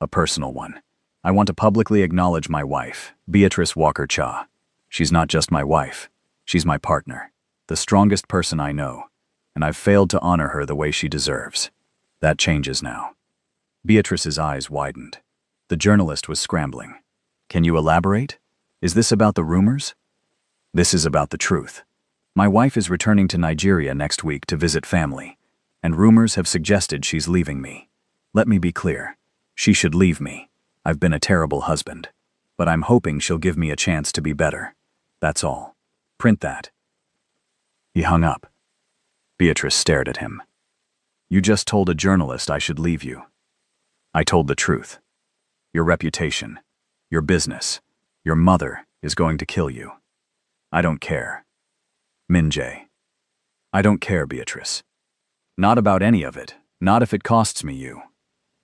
A personal one. I want to publicly acknowledge my wife, Beatrice Walker Cha. She's not just my wife. She's my partner, the strongest person I know, and I've failed to honor her the way she deserves. That changes now. Beatrice's eyes widened. The journalist was scrambling. Can you elaborate? Is this about the rumors? This is about the truth. My wife is returning to Nigeria next week to visit family, and rumors have suggested she's leaving me. Let me be clear. She should leave me. I've been a terrible husband, but I'm hoping she'll give me a chance to be better. That's all. Print that. He hung up. Beatrice stared at him. You just told a journalist I should leave you. I told the truth. Your reputation, your business, your mother is going to kill you. I don't care. Min Jae. I don't care, Beatrice. Not about any of it, not if it costs me you.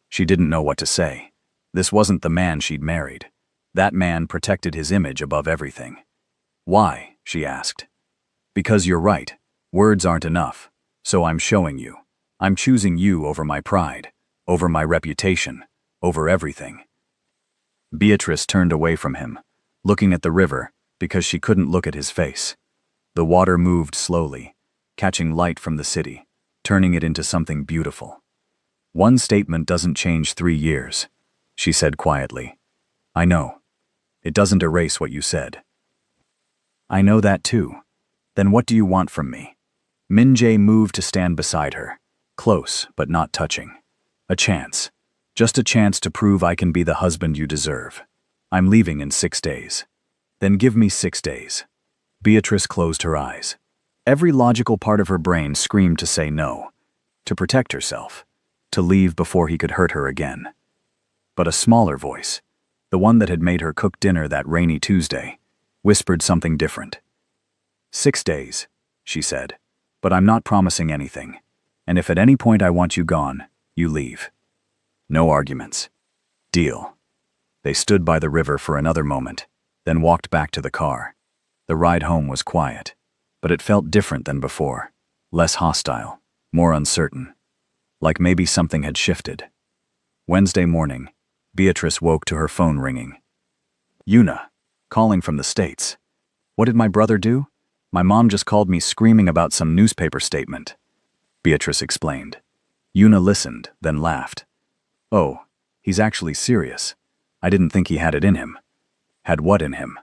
She didn't know what to say. This wasn't the man she'd married. That man protected his image above everything. Why? She asked. Because you're right. Words aren't enough. So I'm showing you. I'm choosing you over my pride, over my reputation, over everything. Beatrice turned away from him, looking at the river because she couldn't look at his face. The water moved slowly, catching light from the city, turning it into something beautiful. One statement doesn't change 3 years, she said quietly. I know. It doesn't erase what you said. I know that too. Then what do you want from me? Min Jae moved to stand beside her, close but not touching. A chance. Just a chance to prove I can be the husband you deserve. I'm leaving in 6 days. Then give me 6 days. Beatrice closed her eyes. Every logical part of her brain screamed to say no, to protect herself, to leave before he could hurt her again. But a smaller voice, the one that had made her cook dinner that rainy Tuesday, whispered something different. 6 days, she said, but I'm not promising anything, and if at any point I want you gone, you leave. No arguments. Deal. They stood by the river for another moment, then walked back to the car. The ride home was quiet, but it felt different than before, less hostile, more uncertain, like maybe something had shifted. Wednesday morning, Beatrice woke to her phone ringing. Yuna, calling from the States. What did my brother do? My mom just called me screaming about some newspaper statement. Beatrice explained. Yuna listened, then laughed. Oh, he's actually serious. I didn't think he had it in him. Had what in him?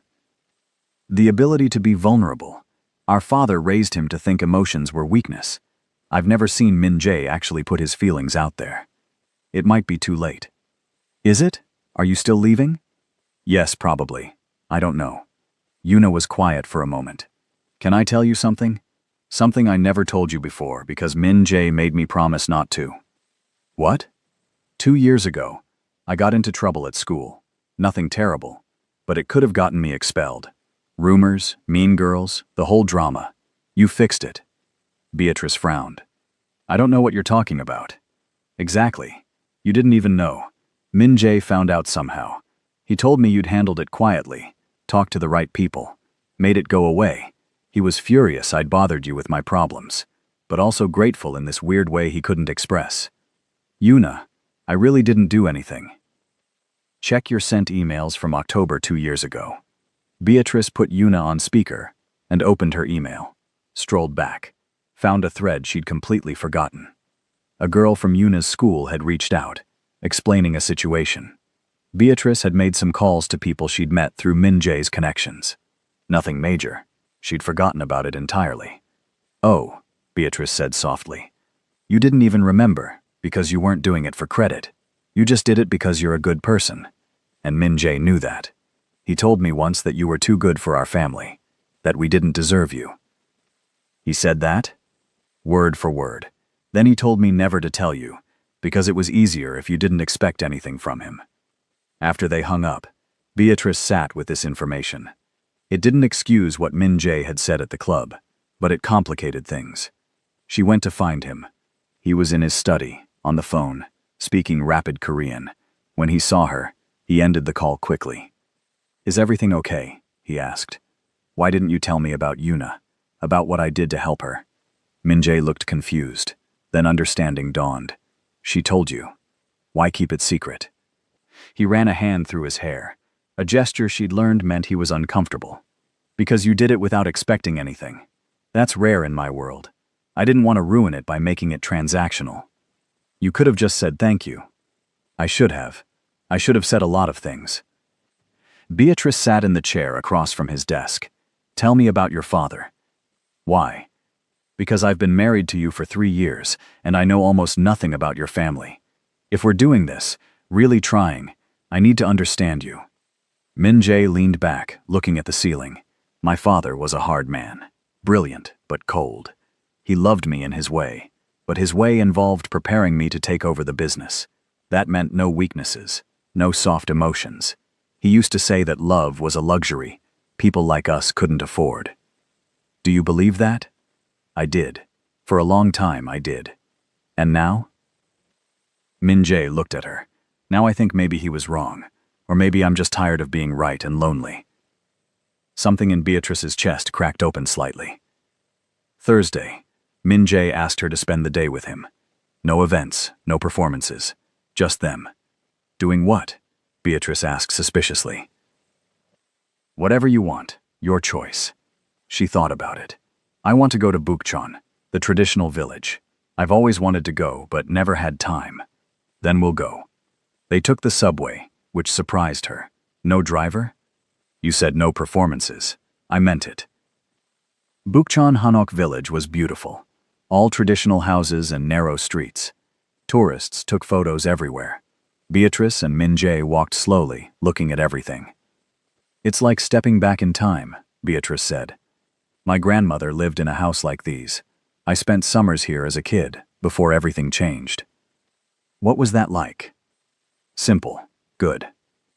The ability to be vulnerable. Our father raised him to think emotions were weakness. I've never seen Min Jae actually put his feelings out there. It might be too late. Is it? Are you still leaving? Yes, probably. I don't know. Yuna was quiet for a moment. Can I tell you something? Something I never told you before because Min Jae made me promise not to. What? 2 years ago, I got into trouble at school. Nothing terrible, but it could have gotten me expelled. Rumors, mean girls, the whole drama. You fixed it. Beatrice frowned. I don't know what you're talking about. Exactly. You didn't even know. Min Jae found out somehow. He told me you'd handled it quietly, talked to the right people, made it go away. He was furious I'd bothered you with my problems, but also grateful in this weird way he couldn't express. Yuna, I really didn't do anything. Check your sent emails from October 2 years ago. Beatrice put Yuna on speaker and opened her email, strolled back, found a thread she'd completely forgotten. A girl from Yuna's school had reached out, explaining a situation. Beatrice had made some calls to people she'd met through Min Jae's connections. Nothing major. She'd forgotten about it entirely. Oh, Beatrice said softly. You didn't even remember, because you weren't doing it for credit. You just did it because you're a good person. And Min Jae knew that. He told me once that you were too good for our family, that we didn't deserve you. He said that? Word for word. Then he told me never to tell you, because it was easier if you didn't expect anything from him. After they hung up, Beatrice sat with this information. It didn't excuse what Min Jae had said at the club, but it complicated things. She went to find him. He was in his study, on the phone, speaking rapid Korean. When he saw her, he ended the call quickly. "Is everything okay?" he asked. "Why didn't you tell me about Yuna, about what I did to help her?" Min Jae looked confused. Then understanding dawned. "She told you. Why keep it secret?" He ran a hand through his hair. A gesture she'd learned meant he was uncomfortable. "Because you did it without expecting anything. That's rare in my world. I didn't want to ruin it by making it transactional. You could have just said thank you." "I should have. I should have said a lot of things." Beatrice sat in the chair across from his desk. "Tell me about your father." "Why?" "Because I've been married to you for 3 years, and I know almost nothing about your family. If we're doing this, really trying, I need to understand you." Min Jae leaned back, looking at the ceiling. "My father was a hard man. Brilliant, but cold. He loved me in his way, but his way involved preparing me to take over the business. That meant no weaknesses, no soft emotions. He used to say that love was a luxury people like us couldn't afford." "Do you believe that?" "I did. For a long time, I did. And now?" Min Jae looked at her. "Now I think maybe he was wrong. Or maybe I'm just tired of being right and lonely." Something in Beatrice's chest cracked open slightly. Thursday, Min Jae asked her to spend the day with him. No events, no performances. Just them. "Doing what?" Beatrice asked suspiciously. "Whatever you want. Your choice." She thought about it. "I want to go to Bukchon, the traditional village. I've always wanted to go, but never had time. Then we'll go." They took the subway, which surprised her. "No driver?" "You said no performances. I meant it." Bukchon Hanok village was beautiful. All traditional houses and narrow streets. Tourists took photos everywhere. Beatrice and Min Jae walked slowly, looking at everything. "It's like stepping back in time," Beatrice said. "My grandmother lived in a house like these. I spent summers here as a kid, before everything changed." "What was that like?" "Simple. Good.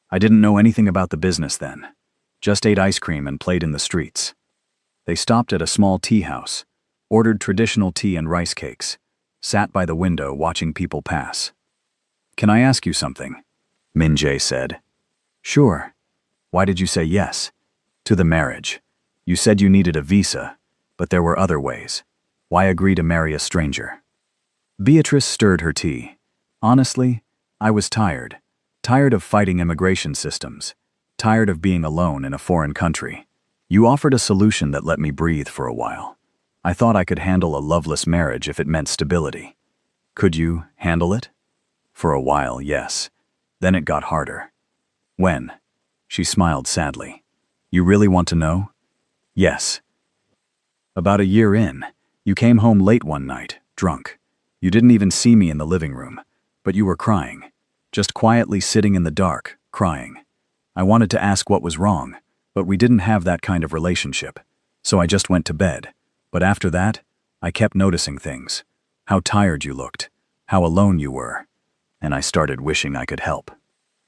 I didn't know anything about the business then. Just ate ice cream and played in the streets." They stopped at a small tea house, ordered traditional tea and rice cakes, sat by the window watching people pass. "Can I ask you something?" Min Jae said. "Sure." "Why did you say yes?" "To the marriage. You said you needed a visa, but there were other ways. Why agree to marry a stranger?" Beatrice stirred her tea. "Honestly, I was tired. Tired of fighting immigration systems. Tired of being alone in a foreign country. You offered a solution that let me breathe for a while. I thought I could handle a loveless marriage if it meant stability." "Could you handle it?" "For a while, yes. Then it got harder." "When?" She smiled sadly. "You really want to know?" "Yes." "About a year in, you came home late one night, drunk. You didn't even see me in the living room, but you were crying. Just quietly sitting in the dark, crying. I wanted to ask what was wrong, but we didn't have that kind of relationship, so I just went to bed. But after that, I kept noticing things. How tired you looked, how alone you were, and I started wishing I could help."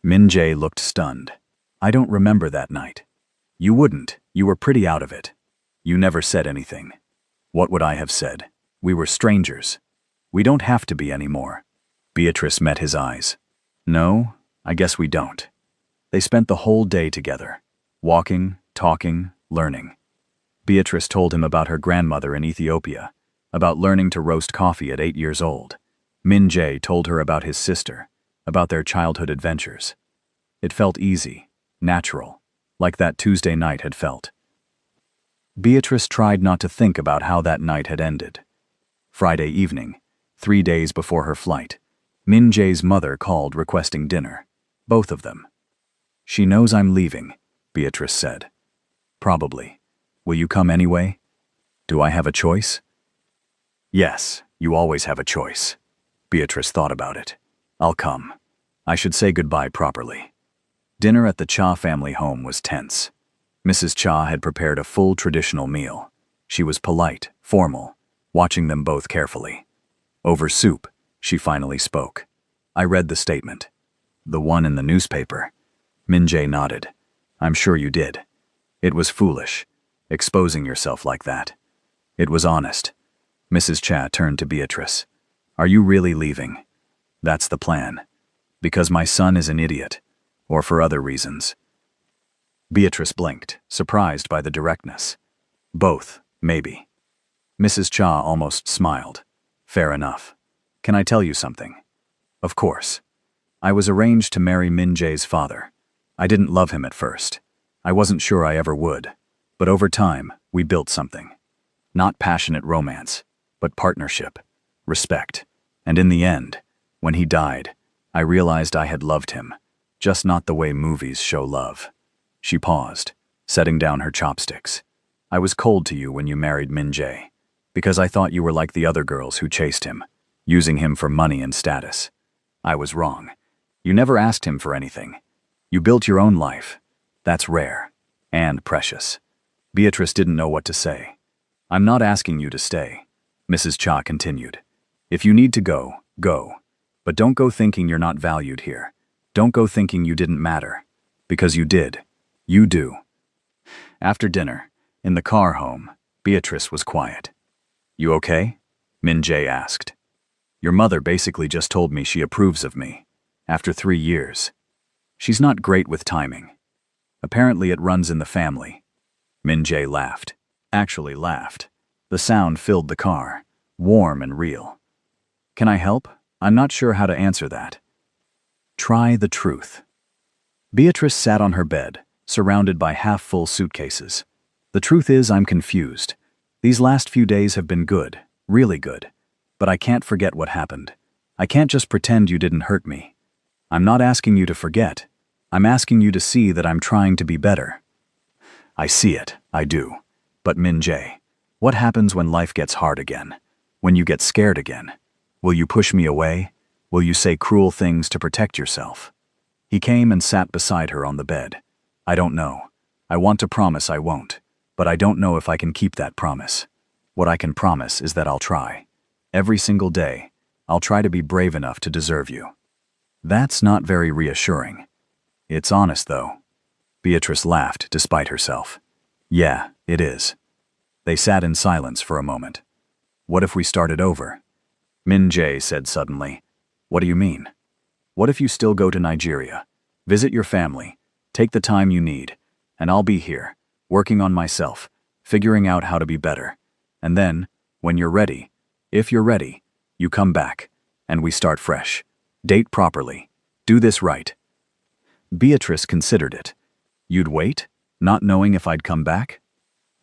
Min Jae looked stunned. "I don't remember that night." "You wouldn't. You were pretty out of it. You never said anything." "What would I have said? We were strangers. We don't have to be anymore." Beatrice met his eyes. "No, I guess we don't." They spent the whole day together, walking, talking, learning. Beatrice told him about her grandmother in Ethiopia, about learning to roast coffee at 8 years old. Min Jae told her about his sister, about their childhood adventures. It felt easy, natural, like that Tuesday night had felt. Beatrice tried not to think about how that night had ended. Friday evening, 3 days before her flight, Min Jae's mother called requesting dinner. Both of them. "She knows I'm leaving," Beatrice said. "Probably. Will you come anyway?" "Do I have a choice?" "Yes, You always have a choice. Beatrice thought about it. I'll come. I should say goodbye properly. Dinner at the Cha family home was tense. Mrs. Cha had prepared a full traditional meal. She was polite, formal, watching them both carefully. Over soup, she finally spoke. I read the statement. The one in the newspaper. Min-jae nodded. I'm sure you did. It was foolish, exposing yourself like that. It was honest. Mrs. Cha turned to Beatrice. Are you really leaving? That's the plan. Because my son is an idiot, or for other reasons. Beatrice blinked, surprised by the directness. Both, maybe. Mrs. Cha almost smiled. Fair enough. Can I tell you something? Of course. I was arranged to marry Min-jae's father. I didn't love him at first. I wasn't sure I ever would. But over time, we built something. Not passionate romance, but partnership, respect. And in the end, when he died, I realized I had loved him, just not the way movies show love. She paused, setting down her chopsticks. I was cold to you when you married Min-jae, because I thought you were like the other girls who chased him, using him for money and status. I was wrong. You never asked him for anything. You built your own life. That's rare. And precious. Beatrice didn't know what to say. I'm not asking you to stay, Mrs. Cha continued. If you need to go, go. But don't go thinking you're not valued here. Don't go thinking you didn't matter. Because you did. You do. After dinner, in the car home, Beatrice was quiet. You okay? Min-jae asked. Your mother basically just told me she approves of me. After 3 years. She's not great with timing. Apparently it runs in the family. Min-jae laughed. Actually laughed. The sound filled the car, warm and real. Can I help? I'm not sure how to answer that. Try the truth. Beatrice sat on her bed, surrounded by half-full suitcases. The truth is, I'm confused. These last few days have been good, really good. But I can't forget what happened. I can't just pretend you didn't hurt me. I'm not asking you to forget. I'm asking you to see that I'm trying to be better. I see it, I do. But Min-jae, what happens when life gets hard again? When you get scared again? Will you push me away? Will you say cruel things to protect yourself? He came and sat beside her on the bed. I don't know. I want to promise I won't, but I don't know if I can keep that promise. What I can promise is that I'll try. Every single day, I'll try to be brave enough to deserve you. That's not very reassuring. It's honest, though. Beatrice laughed despite herself. Yeah, it is. They sat in silence for a moment. What if we started over? Min-jae said suddenly. What do you mean? What if you still go to Nigeria? Visit your family, take the time you need, and I'll be here, working on myself, figuring out how to be better. And then, when you're ready, if you're ready, you come back, and we start fresh. Date properly. Do this right. Beatrice considered it. You'd wait, not knowing if I'd come back?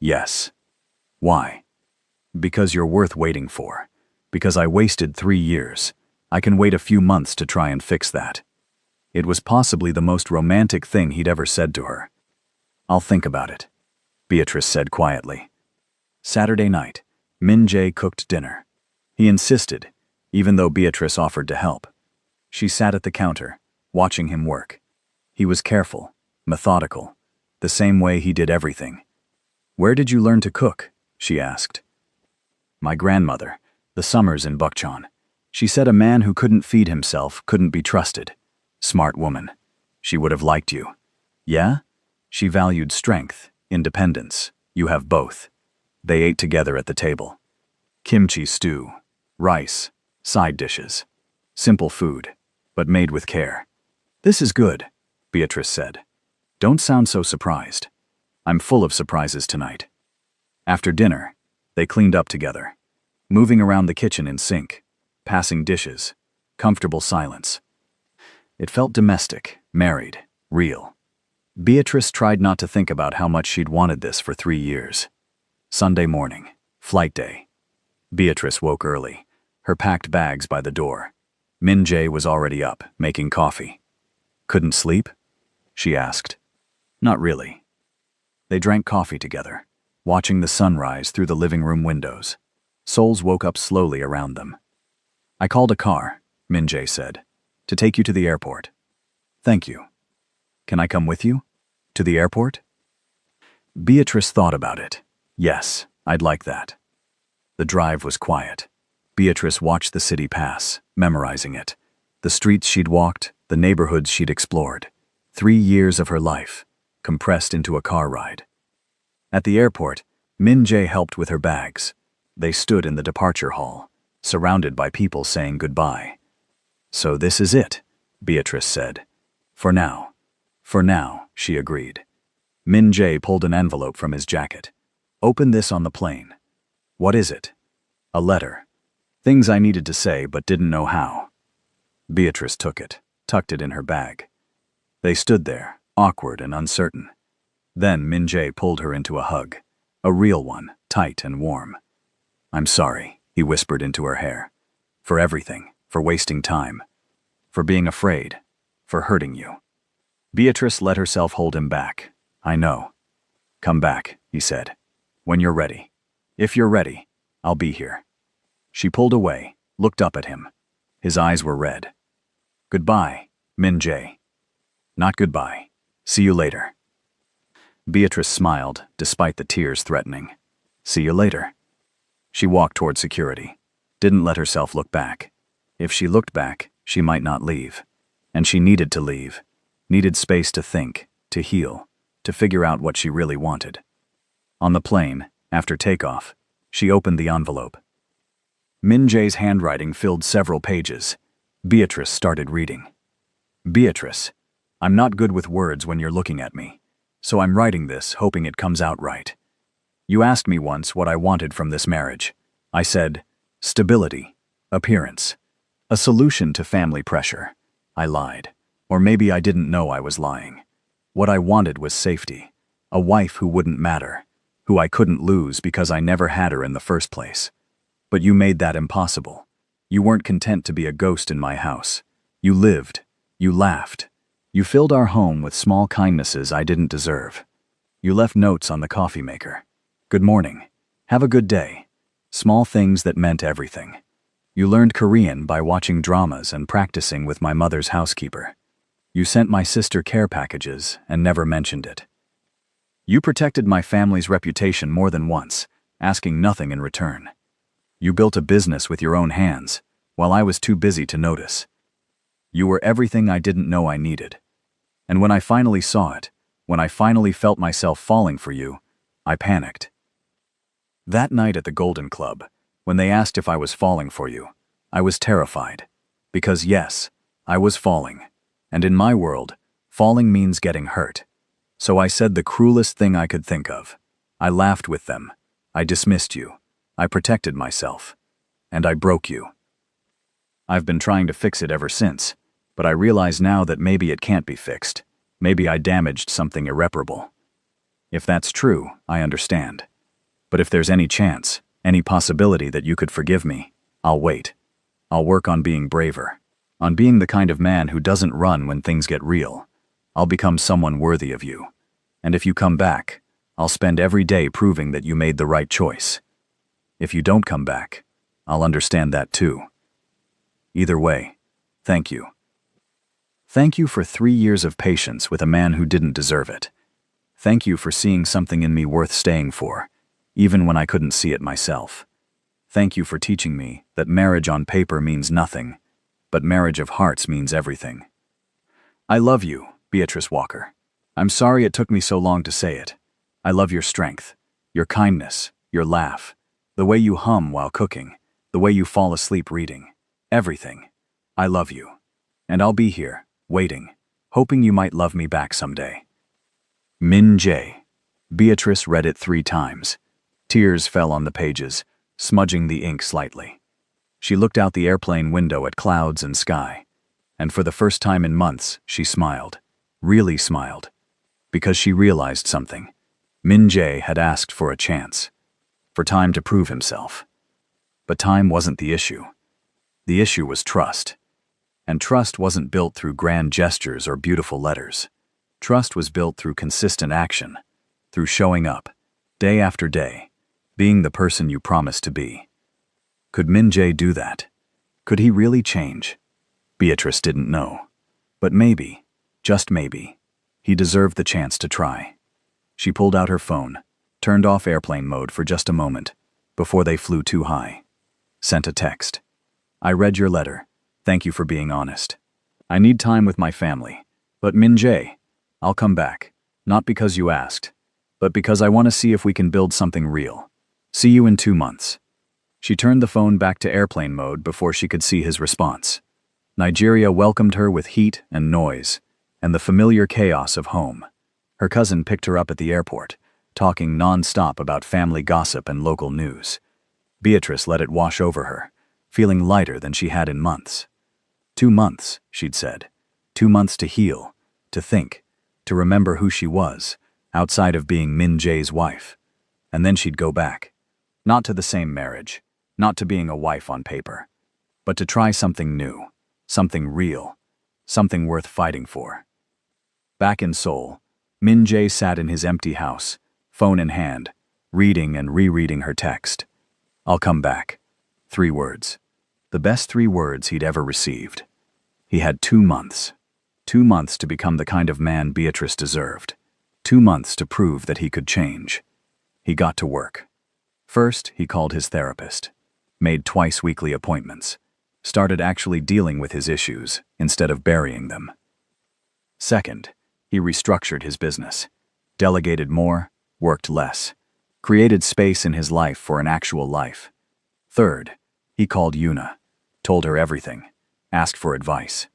Yes. Why? Because you're worth waiting for. Because I wasted 3 years. I can wait a few months to try and fix that. It was possibly the most romantic thing he'd ever said to her. I'll think about it, Beatrice said quietly. Saturday night, Min-jae cooked dinner. He insisted, even though Beatrice offered to help. She sat at the counter, watching him work. He was careful, methodical, the same way he did everything. Where did you learn to cook? She asked. My grandmother, the summers in Bukchon. She said a man who couldn't feed himself couldn't be trusted. Smart woman. She would have liked you. Yeah? She valued strength, independence. You have both. They ate together at the table. Kimchi stew, rice, side dishes. Simple food, but made with care. This is good, Beatrice said. Don't sound so surprised. I'm full of surprises tonight. After dinner, they cleaned up together, moving around the kitchen in sync, passing dishes, comfortable silence. It felt domestic, married, real. Beatrice tried not to think about how much she'd wanted this for 3 years. Sunday morning, flight day. Beatrice woke early, her packed bags by the door. Min-jae was already up, making coffee. Couldn't sleep? She asked. Not really. They drank coffee together, watching the sunrise through the living room windows. Souls woke up slowly around them. "I called a car," Min-jae said, "to take you to the airport." "Thank you. Can I come with you? To the airport?" Beatrice thought about it. Yes, I'd like that. The drive was quiet. Beatrice watched the city pass, memorizing it. The streets she'd walked, the neighborhoods she'd explored. 3 years of her life, compressed into a car ride. At the airport, Min-jae helped with her bags. They stood in the departure hall, surrounded by people saying goodbye. "So this is it," Beatrice said. "For now." "For now," she agreed. Min-jae pulled an envelope from his jacket. "Open this on the plane." "What is it?" "A letter. Things I needed to say but didn't know how." Beatrice took it, tucked it in her bag. They stood there, awkward and uncertain. Then Min-jae pulled her into a hug. A real one, tight and warm. "I'm sorry," he whispered into her hair. "For everything, for wasting time, for being afraid, for hurting you." Beatrice let herself hold him back. "I know." "Come back," he said. "When you're ready. If you're ready, I'll be here." She pulled away, looked up at him. His eyes were red. "Goodbye, Min-jae." "Not goodbye. See you later." Beatrice smiled, despite the tears threatening. "See you later." She walked toward security, didn't let herself look back. If she looked back, she might not leave. And she needed to leave, needed space to think, to heal, to figure out what she really wanted. On the plane, after takeoff, she opened the envelope. Min-jae's handwriting filled several pages. Beatrice started reading. "Beatrice, I'm not good with words when you're looking at me, so I'm writing this hoping it comes out right. You asked me once what I wanted from this marriage. I said, stability, appearance, a solution to family pressure. I lied. Or maybe I didn't know I was lying. What I wanted was safety, a wife who wouldn't matter, who I couldn't lose because I never had her in the first place. But you made that impossible. You weren't content to be a ghost in my house. You lived. You laughed. You filled our home with small kindnesses I didn't deserve. You left notes on the coffee maker. Good morning. Have a good day. Small things that meant everything. You learned Korean by watching dramas and practicing with my mother's housekeeper. You sent my sister care packages and never mentioned it. You protected my family's reputation more than once, asking nothing in return. You built a business with your own hands, while I was too busy to notice. You were everything I didn't know I needed. And when I finally saw it, when I finally felt myself falling for you, I panicked. That night at the Golden Club, when they asked if I was falling for you, I was terrified. Because yes, I was falling. And in my world, falling means getting hurt. So I said the cruelest thing I could think of. I laughed with them. I dismissed you. I protected myself. And I broke you. I've been trying to fix it ever since, but I realize now that maybe it can't be fixed. Maybe I damaged something irreparable. If that's true, I understand. But if there's any chance, any possibility that you could forgive me, I'll wait. I'll work on being braver. On being the kind of man who doesn't run when things get real. I'll become someone worthy of you. And if you come back, I'll spend every day proving that you made the right choice. If you don't come back, I'll understand that too. Either way, thank you. Thank you for 3 years of patience with a man who didn't deserve it. Thank you for seeing something in me worth staying for, even when I couldn't see it myself. Thank you for teaching me that marriage on paper means nothing, but marriage of hearts means everything. I love you, Beatrice Walker. I'm sorry it took me so long to say it. I love your strength, your kindness, your laugh, the way you hum while cooking, the way you fall asleep reading. Everything. I love you. And I'll be here, waiting, hoping you might love me back someday. Min-jae. Beatrice read it 3 times. Tears fell on the pages, smudging the ink slightly. She looked out the airplane window at clouds and sky. And for the first time in months, she smiled. Really smiled. Because she realized something. Min-jae had asked for a chance. For time to prove himself. But time wasn't the issue. The issue was trust. And trust wasn't built through grand gestures or beautiful letters. Trust was built through consistent action. Through showing up, day after day, being the person you promised to be. Could Min Jae do that? Could he really change? Beatrice didn't know. But maybe, just maybe, he deserved the chance to try. She pulled out her phone, turned off airplane mode for just a moment, before they flew too high. Sent a text. I read your letter. Thank you for being honest. I need time with my family. But Min Jae, I'll come back. Not because you asked, but because I want to see if we can build something real. See you in 2 months. She turned the phone back to airplane mode before she could see his response. Nigeria welcomed her with heat and noise, and the familiar chaos of home. Her cousin picked her up at the airport, talking non-stop about family gossip and local news. Beatrice let it wash over her, feeling lighter than she had in months. 2 months, she'd said. 2 months to heal, to think, to remember who she was, outside of being Min Jae's wife. And then she'd go back. Not to the same marriage, not to being a wife on paper, but to try something new, something real, something worth fighting for. Back in Seoul, Min Jae sat in his empty house, phone in hand, reading and rereading her text. I'll come back. 3 words. The best 3 words he'd ever received. He had 2 months. 2 months to become the kind of man Beatrice deserved. 2 months to prove that he could change. He got to work. First, he called his therapist, made twice-weekly appointments, started actually dealing with his issues instead of burying them. Second, he restructured his business, delegated more, worked less, created space in his life for an actual life. Third, he called Yuna, told her everything, asked for advice.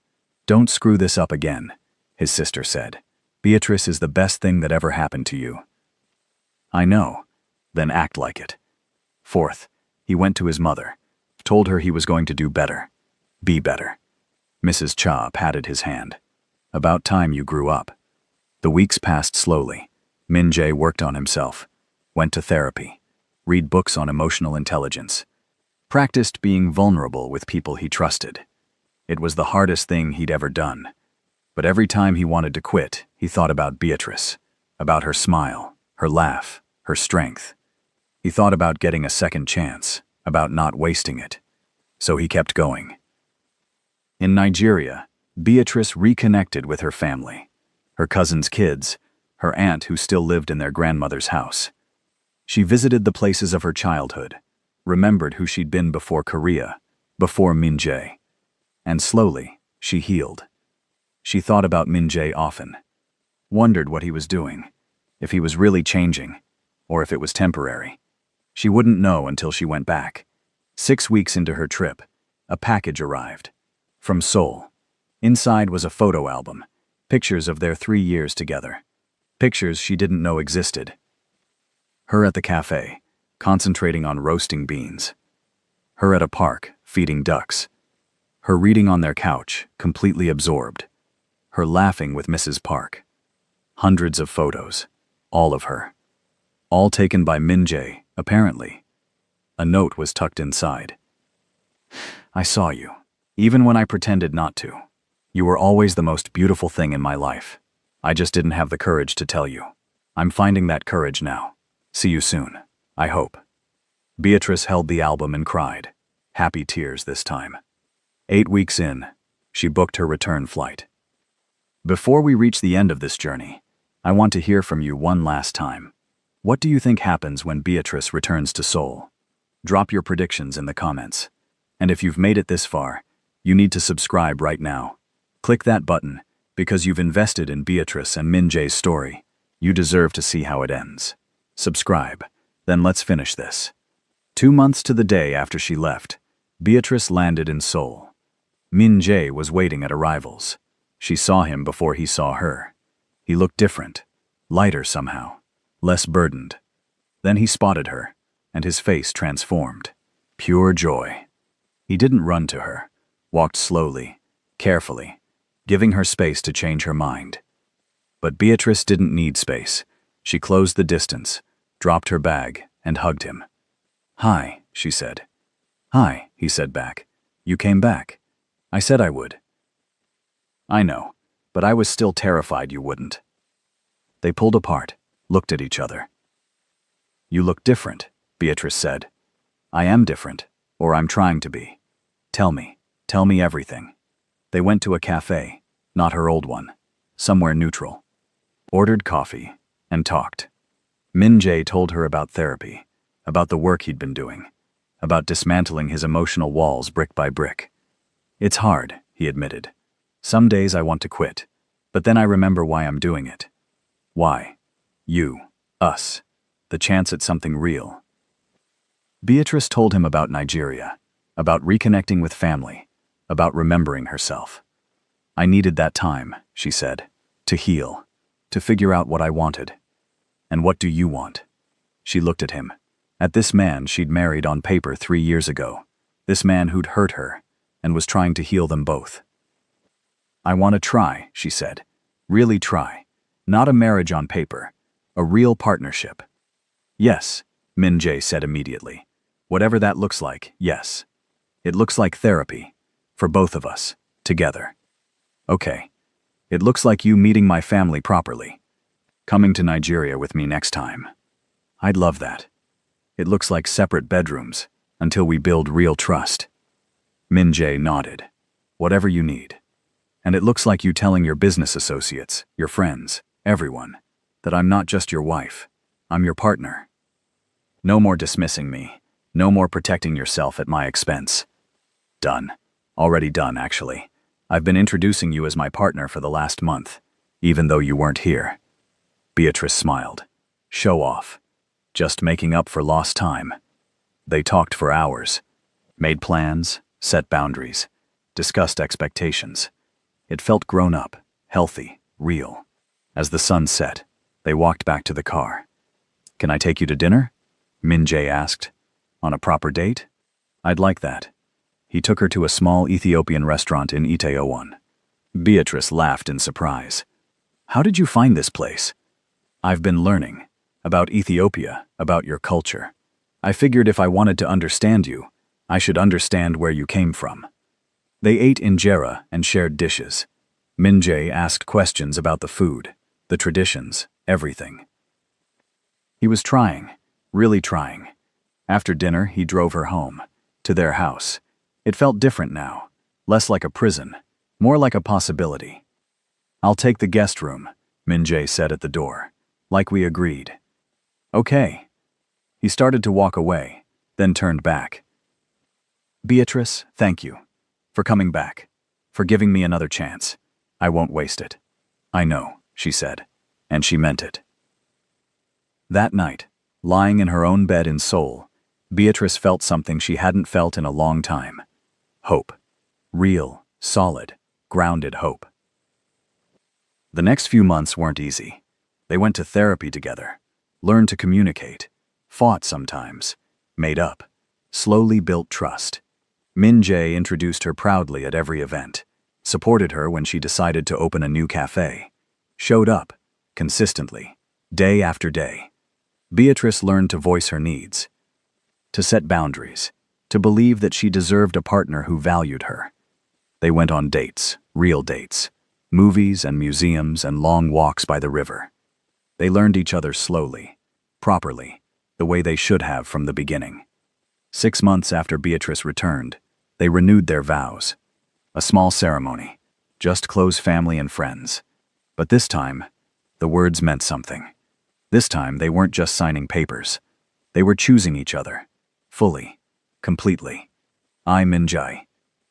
Don't screw this up again, his sister said. Beatrice is the best thing that ever happened to you. I know. Then act like it. Fourth, he went to his mother, told her he was going to do better. Be better. Mrs. Cha patted his hand. About time you grew up. The weeks passed slowly. Min Jae worked on himself, went to therapy, read books on emotional intelligence, practiced being vulnerable with people he trusted. It was the hardest thing he'd ever done. But every time he wanted to quit, he thought about Beatrice, about her smile, her laugh, her strength. He thought about getting a second chance, about not wasting it. So he kept going. In Nigeria, Beatrice reconnected with her family, her cousin's kids, her aunt who still lived in their grandmother's house. She visited the places of her childhood, remembered who she'd been before Korea, before Min Jae. And slowly, she healed. She thought about Min Jae often, wondered what he was doing, if he was really changing, or if it was temporary. She wouldn't know until she went back. 6 weeks into her trip, a package arrived. From Seoul. Inside was a photo album, pictures of their 3 years together. Pictures she didn't know existed. Her at the cafe, concentrating on roasting beans. Her at a park, feeding ducks. Her reading on their couch, completely absorbed. Her laughing with Mrs. Park. Hundreds of photos, all of her. All taken by Min Jae, apparently. A note was tucked inside. I saw you, even when I pretended not to. You were always the most beautiful thing in my life. I just didn't have the courage to tell you. I'm finding that courage now. See you soon, I hope. Beatrice held the album and cried. Happy tears this time. 8 weeks in, she booked her return flight. Before we reach the end of this journey, I want to hear from you one last time. What do you think happens when Beatrice returns to Seoul? Drop your predictions in the comments. And if you've made it this far, you need to subscribe right now. Click that button, because you've invested in Beatrice and Min Jae's story. You deserve to see how it ends. Subscribe, then let's finish this. 2 months to the day after she left, Beatrice landed in Seoul. Min Jae was waiting at arrivals. She saw him before he saw her. He looked different, lighter somehow, less burdened. Then he spotted her, and his face transformed. Pure joy. He didn't run to her, walked slowly, carefully, giving her space to change her mind. But Beatrice didn't need space. She closed the distance, dropped her bag, and hugged him. Hi, she said. Hi, he said back. You came back. I said I would. I know, but I was still terrified you wouldn't. They pulled apart, looked at each other. You look different, Beatrice said. I am different, Or I'm trying to be. Tell me everything. They went to a cafe, not her old one, somewhere neutral. Ordered coffee, and talked. Min Jae told her about therapy, about the work he'd been doing, about dismantling his emotional walls brick by brick. It's hard, he admitted. Some days I want to quit, but then I remember why I'm doing it. Why? You, us, the chance at something real. Beatrice told him about Nigeria, about reconnecting with family, about remembering herself. I needed that time, she said, to heal, to figure out what I wanted. And what do you want? She looked at him, at this man she'd married on paper 3 years ago, this man who'd hurt her, and was trying to heal them both. I want to try, she said, really try. Not a marriage on paper, a real partnership. Yes, Min Jae said immediately. Whatever that looks like, yes. It looks like therapy, for both of us, together. Okay. It looks like you meeting my family properly. Coming to Nigeria with me next time. I'd love that. It looks like separate bedrooms, until we build real trust. Min Jae nodded. Whatever you need. And it looks like you telling your business associates, your friends, everyone, that I'm not just your wife. I'm your partner. No more dismissing me. No more protecting yourself at my expense. Done. Already done, actually. I've been introducing you as my partner for the last month, even though you weren't here. Beatrice smiled. Show off. Just making up for lost time. They talked for hours. Made plans, set boundaries, discussed expectations. It felt grown up, healthy, real. As the sun set, they walked back to the car. Can I take you to dinner? Min Jae asked. On a proper date? I'd like that. He took her to a small Ethiopian restaurant in Itaewon. Beatrice laughed in surprise. How did you find this place? I've been learning. About Ethiopia, about your culture. I figured if I wanted to understand you, I should understand where you came from. They ate injera and shared dishes. Min Jae asked questions about the food, the traditions, everything. He was trying, really trying. After dinner, he drove her home, to their house. It felt different now, less like a prison, more like a possibility. I'll take the guest room, Min Jae said at the door, like we agreed. Okay. He started to walk away, then turned back. Beatrice, thank you. For coming back. For giving me another chance. I won't waste it. I know, she said, and she meant it. That night, lying in her own bed in Seoul, Beatrice felt something she hadn't felt in a long time. Hope. Real, solid, grounded hope. The next few months weren't easy. They went to therapy together, learned to communicate, fought sometimes, made up, slowly built trust. Min Jae introduced her proudly at every event, supported her when she decided to open a new cafe, showed up, consistently, day after day. Beatrice learned to voice her needs, to set boundaries, to believe that she deserved a partner who valued her. They went on dates, real dates, movies and museums and long walks by the river. They learned each other slowly, properly, the way they should have from the beginning. 6 months after Beatrice returned, they renewed their vows. A small ceremony, just close family and friends. But this time, the words meant something. This time, they weren't just signing papers. They were choosing each other, fully, completely. I, Min Jae,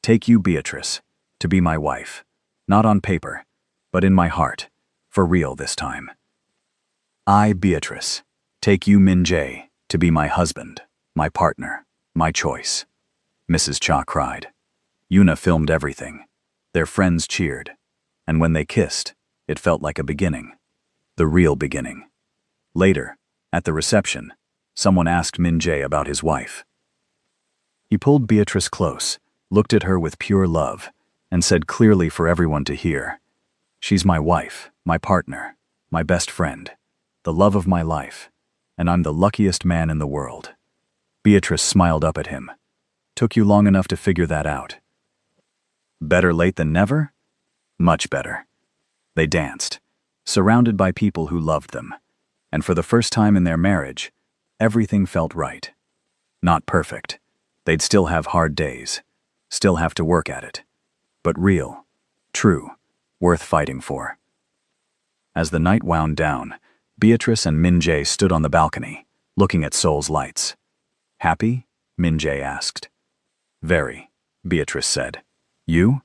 take you, Beatrice, to be my wife, not on paper, but in my heart, for real this time. I, Beatrice, take you, Min Jae, to be my husband, my partner, my choice. Mrs. Cha cried. Yuna filmed everything. Their friends cheered. And when they kissed, it felt like a beginning. The real beginning. Later, at the reception, someone asked Min Jae about his wife. He pulled Beatrice close, looked at her with pure love, and said clearly for everyone to hear, "She's my wife, my partner, my best friend, the love of my life, and I'm the luckiest man in the world." Beatrice smiled up at him. Took you long enough to figure that out? Better late than never? Much better. They danced, surrounded by people who loved them, and for the first time in their marriage, everything felt right. Not perfect, They'd still have hard days, still have to work at it. But real, true, worth fighting for. As the night wound down, Beatrice and Min-jae stood on the balcony, looking at Seoul's lights. Happy? Min-jae asked. Very, Beatrice said. You?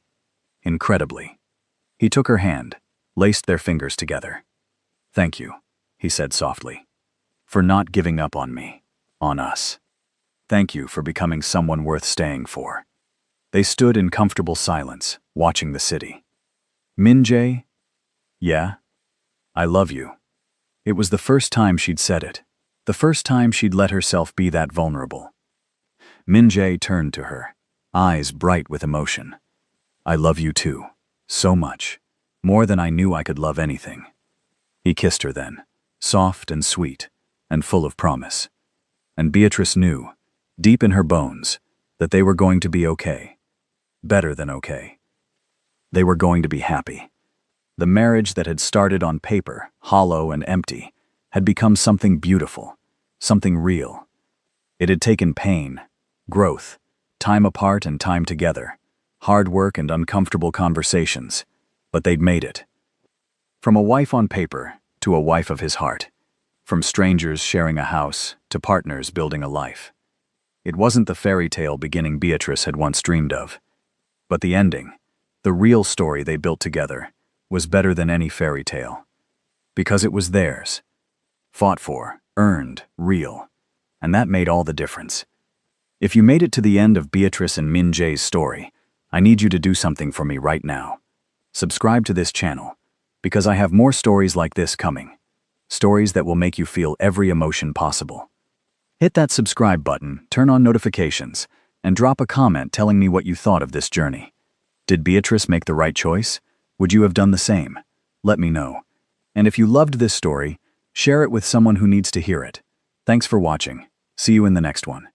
Incredibly. He took her hand, laced their fingers together. Thank you, he said softly, for not giving up on me, on us. Thank you for becoming someone worth staying for. They stood in comfortable silence, watching the city. Min-jae? Yeah? I love you. It was the first time she'd said it, the first time she'd let herself be that vulnerable. Min-jae turned to her, eyes bright with emotion. I love you too, so much, more than I knew I could love anything. He kissed her then, soft and sweet, and full of promise. And Beatrice knew, deep in her bones, that they were going to be okay. Better than okay. They were going to be happy. The marriage that had started on paper, hollow and empty, had become something beautiful, something real. It had taken pain, growth, time apart and time together, hard work and uncomfortable conversations, but they'd made it. From a wife on paper to a wife of his heart, from strangers sharing a house to partners building a life. It wasn't the fairy tale beginning Beatrice had once dreamed of, but the ending, the real story they built together, was better than any fairy tale. Because it was theirs. Fought for, earned, real. And that made all the difference. If you made it to the end of Beatrice and Min-jae's story, I need you to do something for me right now. Subscribe to this channel, because I have more stories like this coming. Stories that will make you feel every emotion possible. Hit that subscribe button, turn on notifications, and drop a comment telling me what you thought of this journey. Did Beatrice make the right choice? Would you have done the same? Let me know. And if you loved this story, share it with someone who needs to hear it. Thanks for watching. See you in the next one.